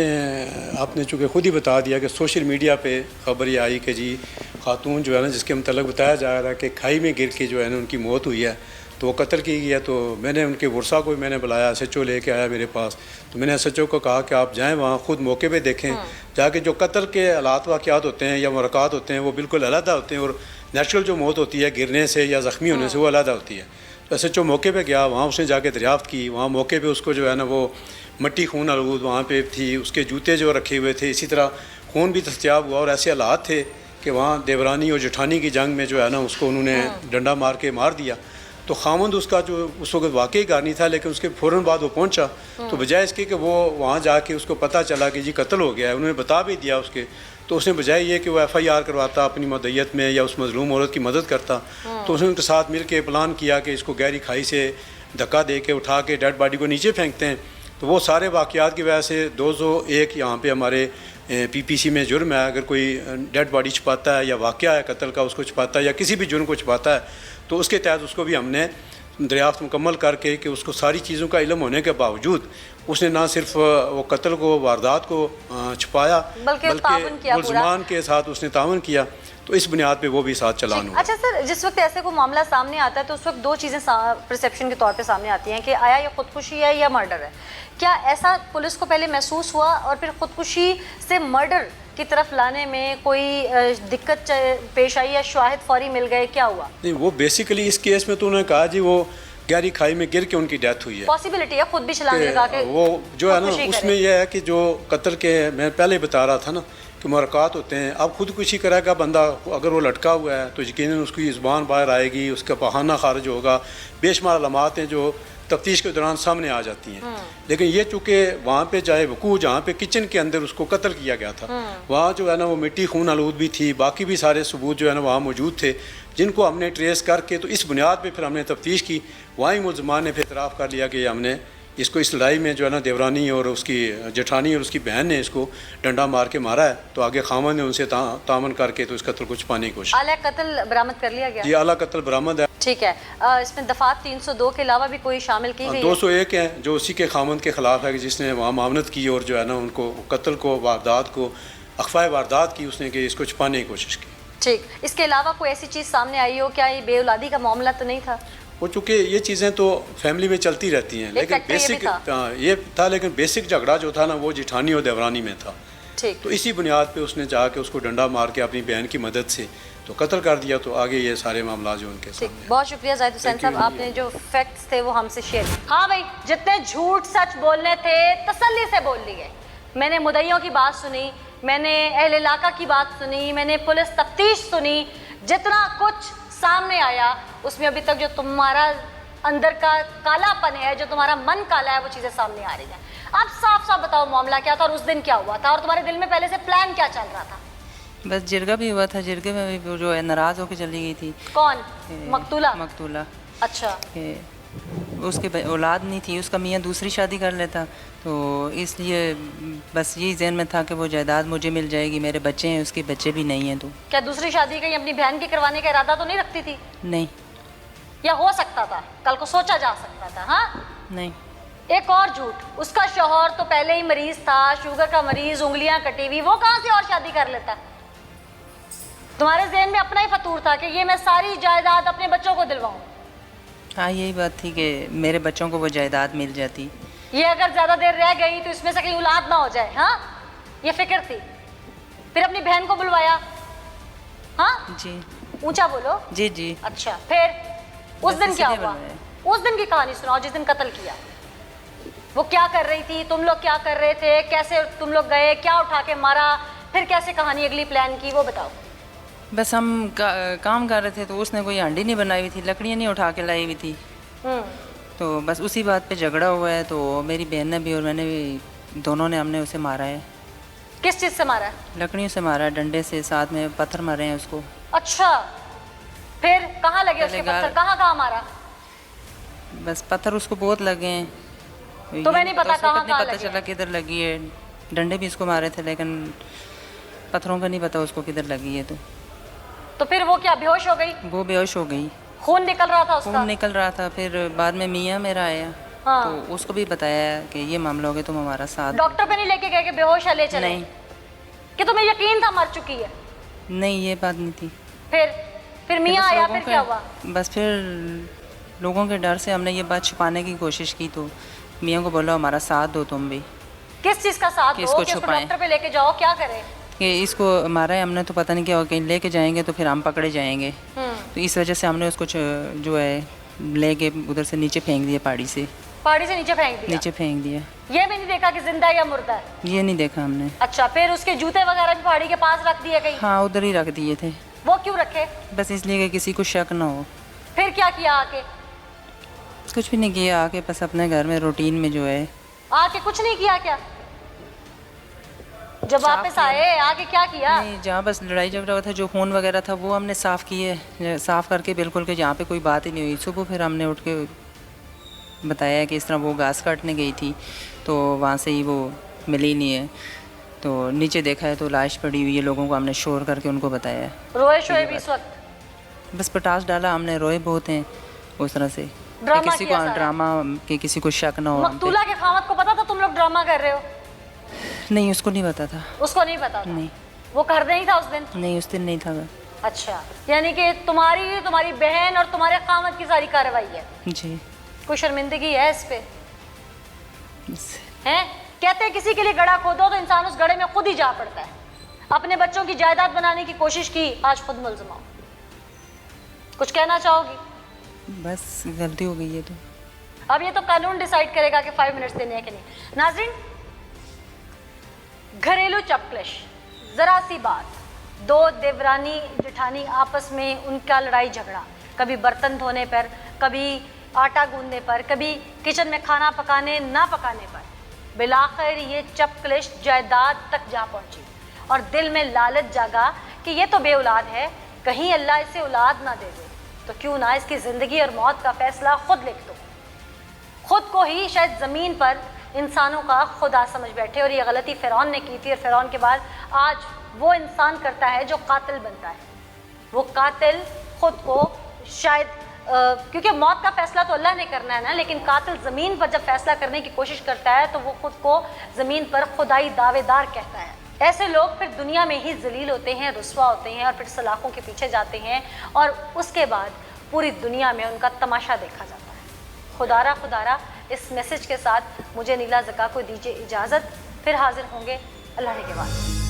[SPEAKER 7] آپ نے چونکہ خود ہی بتا دیا کہ سوشل میڈیا پہ خبر یہ آئی کہ جی خاتون جو ہے نا جس کے متعلق بتایا جا رہا ہے کہ کھائی میں گر کے جو ہے نا ان کی موت ہوئی ہے, تو وہ قتل کی گئی ہے. تو میں نے ان کے ورثہ کو میں نے بلایا, ایس ایچ او لے کے آیا میرے پاس, تو میں نے ایس ایچ او کو کہا کہ آپ جائیں وہاں خود موقع پہ دیکھیں, جا کے جو قتل کے حالات واقعات ہوتے ہیں یا مرکات ہوتے ہیں وہ بالکل علیحدہ ہوتے ہیں, اور نیچرل جو موت ہوتی ہے گرنے سے یا زخمی ہونے سے وہ علیحدہ ہوتی ہے. ایس ایچ او موقع پہ گیا, وہاں اس نے جا کے دریافت کی, وہاں موقع پہ اس کو جو ہے نا وہ مٹی خون آلود وہاں پہ تھی, اس کے جوتے جو رکھے ہوئے تھے, اسی طرح خون بھی دستیاب ہوا, اور ایسے حالات تھے کہ وہاں دیورانی اور جٹھانی کی جنگ میں جو ہے نا اس کو انہوں نے ڈنڈا مار کے مار دیا. تو خاوند اس کا جو اس وقت واقعی کار نہیں تھا, لیکن اس کے فوراً بعد وہ پہنچا, تو بجائے اس کے کہ وہ وہاں جا کے اس کو پتہ چلا کہ جی قتل ہو گیا ہے, انہوں نے بتا بھی دیا اس کے, تو اس نے بجائے یہ کہ وہ ایف آئی آر کرواتا اپنی مدعیت میں یا اس مظلوم عورت کی مدد کرتا, تو اس نے ان کے ساتھ مل کے پلان کیا کہ اس کو گہری کھائی سے دھکا دے کے اٹھا کے ڈیڈ باڈی کو نیچے پھینکتے ہیں. تو وہ سارے واقعات کی وجہ سے 201 یہاں پہ ہمارے پی پی سی میں جرم ہے. اگر کوئی ڈیڈ باڈی چھپاتا ہے یا واقعہ ہے قتل کا اس کو چھپاتا ہے یا کسی بھی جرم کو چھپاتا ہے, تو اس کے تحت اس کو بھی ہم نے دریافت مکمل کر کے کہ اس کو ساری چیزوں کا علم ہونے کے باوجود اس نے نہ صرف وہ قتل کو واردات کو چھپایا بلکہ ملزمان کے ساتھ اس نے تعاون کیا, تو اس بنیاد پہ وہ بھی ساتھ چلان ہوا.
[SPEAKER 1] اچھا سر, جس وقت ایسے کوئی معاملہ سامنے آتا ہے تو اس وقت دو چیزیں پرسیپشن کے طور پہ سامنے آتی ہیں کہ آیا یہ خودکشی ہے یا مرڈر ہے. کیا ایسا پولیس کو پہلے محسوس ہوا اور پھر خودکشی سے مرڈر کی طرف لانے میں کوئی دقت پیش آئی یا شواہد فوری مل گئے, کیا ہوا؟
[SPEAKER 7] نہیں, وہ بیسیکلی اس کیس میں تو انہوں نے کہا جی وہ گہری کھائی میں گر کے ان کی ڈیتھ ہوئی ہے.
[SPEAKER 1] پاسبلٹی ہے خود بھی چھلانگ لگا کے
[SPEAKER 7] وہ جو ہے نا اس میں یہ ہے کہ جو قتل کے میں پہلے بتا رہا تھا نا کہ محرکات ہوتے ہیں. اب خودکشی کرے گا بندہ اگر وہ لٹکا ہوا ہے تو یقیناً اس کی زبان باہر آئے گی, اس کا بہانہ خارج ہوگا. بے شمار علامات ہیں جو تفتیش کے دوران سامنے آ جاتی ہیں. لیکن یہ چونکہ وہاں پہ جائے وقوع جہاں پہ کچن کے اندر اس کو قتل کیا گیا تھا, وہاں جو ہے نا وہ مٹی خون آلود بھی تھی, باقی بھی سارے ثبوت جو ہے نا وہاں موجود تھے جن کو ہم نے ٹریس کر کے تو اس بنیاد پہ پھر ہم نے تفتیش کی. وہاں ہی ملزمان نے پھر اعتراف کر لیا کہ ہم نے اس کو اس لڑائی میں جو ہے نا دیورانی اور اس کی جٹھانی اور اس کی بہن نے اس کو ڈنڈا مار کے مارا ہے. تو آگے خامن نے ان سے تعاون کر کے تو اس قتل کو چھپانے کی کوشش.
[SPEAKER 1] اعلیٰ قتل برآمد کر لیا گیا؟
[SPEAKER 7] جی اعلیٰ قتل برآمد ہے.
[SPEAKER 1] ٹھیک ہے. اس میں دفعات 302 کے علاوہ بھی کوئی شامل کی گئی؟
[SPEAKER 7] 201 ہیں جو اسی کے خامند کے خلاف ہے کہ جس نے وہاں معاونت کی اور جو ہے نا ان کو قتل کو واردات کو اخفائے واردات کی اس نے کہ اس کو چھپانے کی کوشش کی.
[SPEAKER 1] ٹھیک. اس کے علاوہ کوئی ایسی چیز سامنے آئی ہو؟ کیا یہ بے اولادی کا معاملہ تو نہیں تھا؟
[SPEAKER 7] وہ چونکہ یہ چیزیں تو فیملی میں چلتی رہتی ہیں, لیکن بیسک یہ تھا, لیکن بیسک جھگڑا جو تھا نا وہ جٹھانی اور دیورانی میں تھا.
[SPEAKER 1] ٹھیک.
[SPEAKER 7] تو اسی بنیاد پہ اس نے جا کے اس کو ڈنڈا مار کے اپنی بہن کی مدد سے تو قتل کر دیا. تو آگے یہ سارے معاملات جو ان کے سامنے.
[SPEAKER 1] بہت شکریہ زاہد حسین صاحب, آپ نے جو فیکٹس تھے وہ ہم سے شیئر. ہاں بھائی, جتنے جھوٹ سچ بولنے تھے تسلی سے بول لیے. میں نے مدعیوں کی بات سنی, میں نے اہل علاقہ کی بات سنی, میں نے پولیس تفتیش سنی. جتنا کچھ سامنے آیا اس میں ابھی تک جو تمہارا اندر کا کالا پن ہے, جو تمہارا من کالا ہے, وہ چیزیں سامنے آ رہی ہیں. اب صاف صاف بتاؤ معاملہ کیا تھا اور اس دن کیا ہوا تھا, اور تمہارے دل میں پہلے سے پلان کیا چل رہا تھا؟
[SPEAKER 2] بس جرگہ بھی ہوا تھا, جرگے میں بھی وہ جو ہے ناراض ہو کے چلی گئی تھی.
[SPEAKER 1] کون؟ مقتولہ.
[SPEAKER 2] مقتولہ.
[SPEAKER 1] اچھا.
[SPEAKER 2] کہ اس کے اولاد نہیں تھی, اس کا میاں دوسری شادی کر لیتا, تو اس لیے بس یہی ذہن میں تھا کہ وہ جائیداد مجھے مل جائے گی, میرے بچے ہیں, اس کے بچے بھی نہیں ہیں. تو
[SPEAKER 1] کیا دوسری شادی کہیں اپنی بہن کی کروانے کا ارادہ تو نہیں رکھتی تھی؟
[SPEAKER 2] نہیں.
[SPEAKER 1] یا ہو سکتا تھا, کل کو سوچا جا سکتا تھا. ہاں
[SPEAKER 2] نہیں.
[SPEAKER 1] ایک اور جھوٹ, اس کا شوہر تو پہلے ہی مریض تھا, شوگر کا مریض, انگلیاں کٹی ہوئی, وہ کہاں سے اور شادی کر لیتا؟ تمہارے ذہن میں اپنا ہی فطور تھا کہ یہ میں ساری جائیداد اپنے بچوں کو دلواؤں.
[SPEAKER 2] ہاں یہی بات تھی کہ میرے بچوں کو وہ جائیداد مل جاتی.
[SPEAKER 1] یہ اگر زیادہ دیر رہ گئی تو اس میں سے کہیں اولاد نہ ہو جائے. ہاں یہ فکر تھی. پھر اپنی بہن کو بلوایا. ہاں
[SPEAKER 2] جی.
[SPEAKER 1] اونچا بولو.
[SPEAKER 2] جی جی.
[SPEAKER 1] اچھا, پھر اس دن کیا ہوا؟
[SPEAKER 2] بلوایا.
[SPEAKER 1] اس دن کی کہانی سناؤ جس دن قتل کیا. وہ کیا کر رہی تھی, تم لوگ کیا کر رہے تھے, کیسے تم لوگ گئے, کیا اٹھا کے مارا, پھر کیسے کہانی اگلی پلان کی, وہ بتاؤ.
[SPEAKER 2] بس ہم کام کر رہے تھے تو اس نے کوئی ہانڈی نہیں بنائی ہوئی تھی, لکڑیاں نہیں اٹھا کے لائی ہوئی تھی. تو بس اسی بات پہ جھگڑا ہوا ہے. تو میری بہن نے بھی اور میں نے بھی, دونوں نے, ہم نے اسے مارا ہے.
[SPEAKER 1] کس چیز سے مارا ہے؟
[SPEAKER 2] لکڑیوں سے مارا ہے, ڈنڈے سے, ساتھ میں پتھر مارے ہیں اس کو.
[SPEAKER 1] اچھا, پھر کہاں لگے اس کے پتھر, کہاں کہاں مارا؟
[SPEAKER 2] بس پتھر اس کو بہت لگے ہیں.
[SPEAKER 1] تمہیں نہیں پتا کہاں کہاں
[SPEAKER 2] پتہ چلا کدھر لگی ہے. ڈنڈے بھی اس کو مارے تھے لیکن پتھروں کا نہیں پتا اس کو کدھر لگی ہے.
[SPEAKER 1] تو پھر وہ کیا بے ہوش ہو گئی؟
[SPEAKER 2] وہ بے ہوش ہو گئی,
[SPEAKER 1] خون نکل رہا تھا اس کا.
[SPEAKER 2] خون نکل رہا تھا. پھر بعد میں میاں میرا آیا تو اس کو بھی بتایا کہ یہ معاملہ ہو گیا, تم ہمارا ساتھ.
[SPEAKER 1] ڈاکٹر پہ نہیں لے کے گئے کہ بے ہوش ہے لے چلے؟
[SPEAKER 2] نہیں.
[SPEAKER 1] کہ تمہیں یقین تھا مر چکی ہے؟
[SPEAKER 2] نہیں, یہ بات نہیں تھی.
[SPEAKER 1] پھر میاں آیا, پھر کیا ہوا؟
[SPEAKER 2] بس پھر لوگوں کے ڈر سے ہم نے یہ بات چھپانے کی کوشش کی. تو میاں کو بولا ہمارا ساتھ دو تم بھی.
[SPEAKER 1] کس چیز کا ساتھ
[SPEAKER 2] کہ اس
[SPEAKER 1] دو؟
[SPEAKER 2] کو
[SPEAKER 1] کہ اس کو
[SPEAKER 2] چھپائیں,
[SPEAKER 1] ڈاکٹر پہ لے کے جاؤ, کیا کریں؟
[SPEAKER 2] کہ اس کو مارا ہے ہم نے تو پتہ نہیں کیا ہو, کہیں لے کے جائیں گے تو پھر ہم پکڑے جائیں گے. تو اس وجہ سے ہم نے اس کو جو ہے لے کے ادھر سے نیچے پھینک دیا, پہاڑی سے.
[SPEAKER 1] پہاڑی سے نیچے پھینک دیا؟
[SPEAKER 2] نیچے پھینک دیا.
[SPEAKER 1] یہ بھی نہیں دیکھا کہ زندہ ہے یا مردہ ہے؟
[SPEAKER 2] یہ نہیں دیکھا ہم نے.
[SPEAKER 1] اچھا, پھر اس کے جوتے وغیرہ بھی پہاڑی کے پاس رکھ دیے کہیں؟
[SPEAKER 2] ہاں ادھر ہی رکھ دیے تھے.
[SPEAKER 1] وہ کیوں رکھے؟
[SPEAKER 2] بس اس لیے کہ کسی کو شک نہ ہو.
[SPEAKER 1] پھر کیا کیا آ کے؟
[SPEAKER 2] کچھ بھی نہیں کیا, آ کے بس اپنے گھر میں روٹین میں جو ہے.
[SPEAKER 1] آ کے کچھ نہیں کیا کیا؟ جب واپس آئے آ کے کیا کیا؟
[SPEAKER 2] نہیں, جہاں بس لڑائی جھگڑا ہوا تھا, جو خون وغیرہ تھا وہ ہم نے صاف کیے, صاف کر کے بالکل کہ جہاں پہ کوئی بات ہی نہیں ہوئی. صبح پھر ہم نے اٹھ کے بتایا کہ اس طرح وہ گھاس کاٹنے گئی تھی تو وہاں سے ہی وہ ملی نہیں ہے. تو نیچے دیکھا ہے تو لاش پڑی ہوئی ہے. لوگوں کو ہم نے شور کر کے ان کو بتایا.
[SPEAKER 1] روئے شوئے بھی اس وقت؟
[SPEAKER 2] بس پٹاس ڈالا ہم نے, روئے بہت ہیں اس طرح سے,
[SPEAKER 1] ڈرامہ
[SPEAKER 2] کسی کو
[SPEAKER 1] کیا سارا؟
[SPEAKER 2] ڈرامہ کہ کسی کو شک نہ ہو.
[SPEAKER 1] مقتولہ کے خاوند کو پتا تھا تم لوگ ڈرامہ کر رہے ہو؟
[SPEAKER 2] نہیں, اس کو نہیں پتا تھا.
[SPEAKER 1] اس کو نہیں پتا تھا؟
[SPEAKER 2] نہیں.
[SPEAKER 1] وہ گھر نہیں تھا اس دن؟
[SPEAKER 2] نہیں, اس دن نہیں تھا.
[SPEAKER 1] اچھا, یعنی کہ تمہاری بہن اور تمہارے خاوند کی ساری کارروائی ہے؟
[SPEAKER 2] جی.
[SPEAKER 1] کوئی شرمندگی ہے اس پہ؟ ہیں کہتے ہیں کسی کے لیے گڑھا کھودو تو انسان اس گڑھے میں خود ہی جا پڑتا ہے. اپنے بچوں کی جائیداد بنانے کی کوشش کی, آج خود ملزم ہو. کچھ کہنا چاہو گی؟
[SPEAKER 2] بس غلطی ہو گئی ہے. تو
[SPEAKER 1] اب یہ تو قانون ڈیسائیڈ کرے گا کہ 5 منٹس دینے ہیں کہ نہیں. ناظرین, گھریلو چپکلش ज़रा सी बात, दो देवरानी जेठानी आपस में उनका लड़ाई झगड़ा, कभी बर्तन धोने पर, कभी आटा गूंदने पर, कभी किचन में खाना पकाने ना पकाने पर, बिलाखिर ये चपकलिश जायदाद तक जा पहुंची और दिल में लालच जागा कि ये तो बेऔलाद है, कहीं अल्लाह इसे औलाद ना दे दे, तो क्यों ना इसकी ज़िंदगी और मौत का फ़ैसला खुद लिख दो। खुद को ही शायद ज़मीन पर इंसानों का खुदा समझ बैठे, और ये गलती फ़िरौन ने की थी, और फ़िरौन के बाद आज वो इंसान करता है जो कातिल बनता है। वो कातिल खुद को शायद क्योंकि मौत का फ़ैसला तो अल्लाह ने करना है ना, लेकिन कातिल ज़मीन पर जब फ़ैसला करने की कोशिश करता है तो वो खुद को ज़मीन पर खुदाई दावेदार कहता है। ऐसे लोग फिर दुनिया में ही जलील होते हैं, रुस्वा होते हैं, और फिर सलाखों के पीछे जाते हैं, और उसके बाद पूरी दुनिया में उनका तमाशा देखा जाता है। खुदारा इस मैसेज के साथ मुझे नीला ज़का को दीजिए इजाज़त, फिर हाजिर होंगे अल्लाह ने के बाद।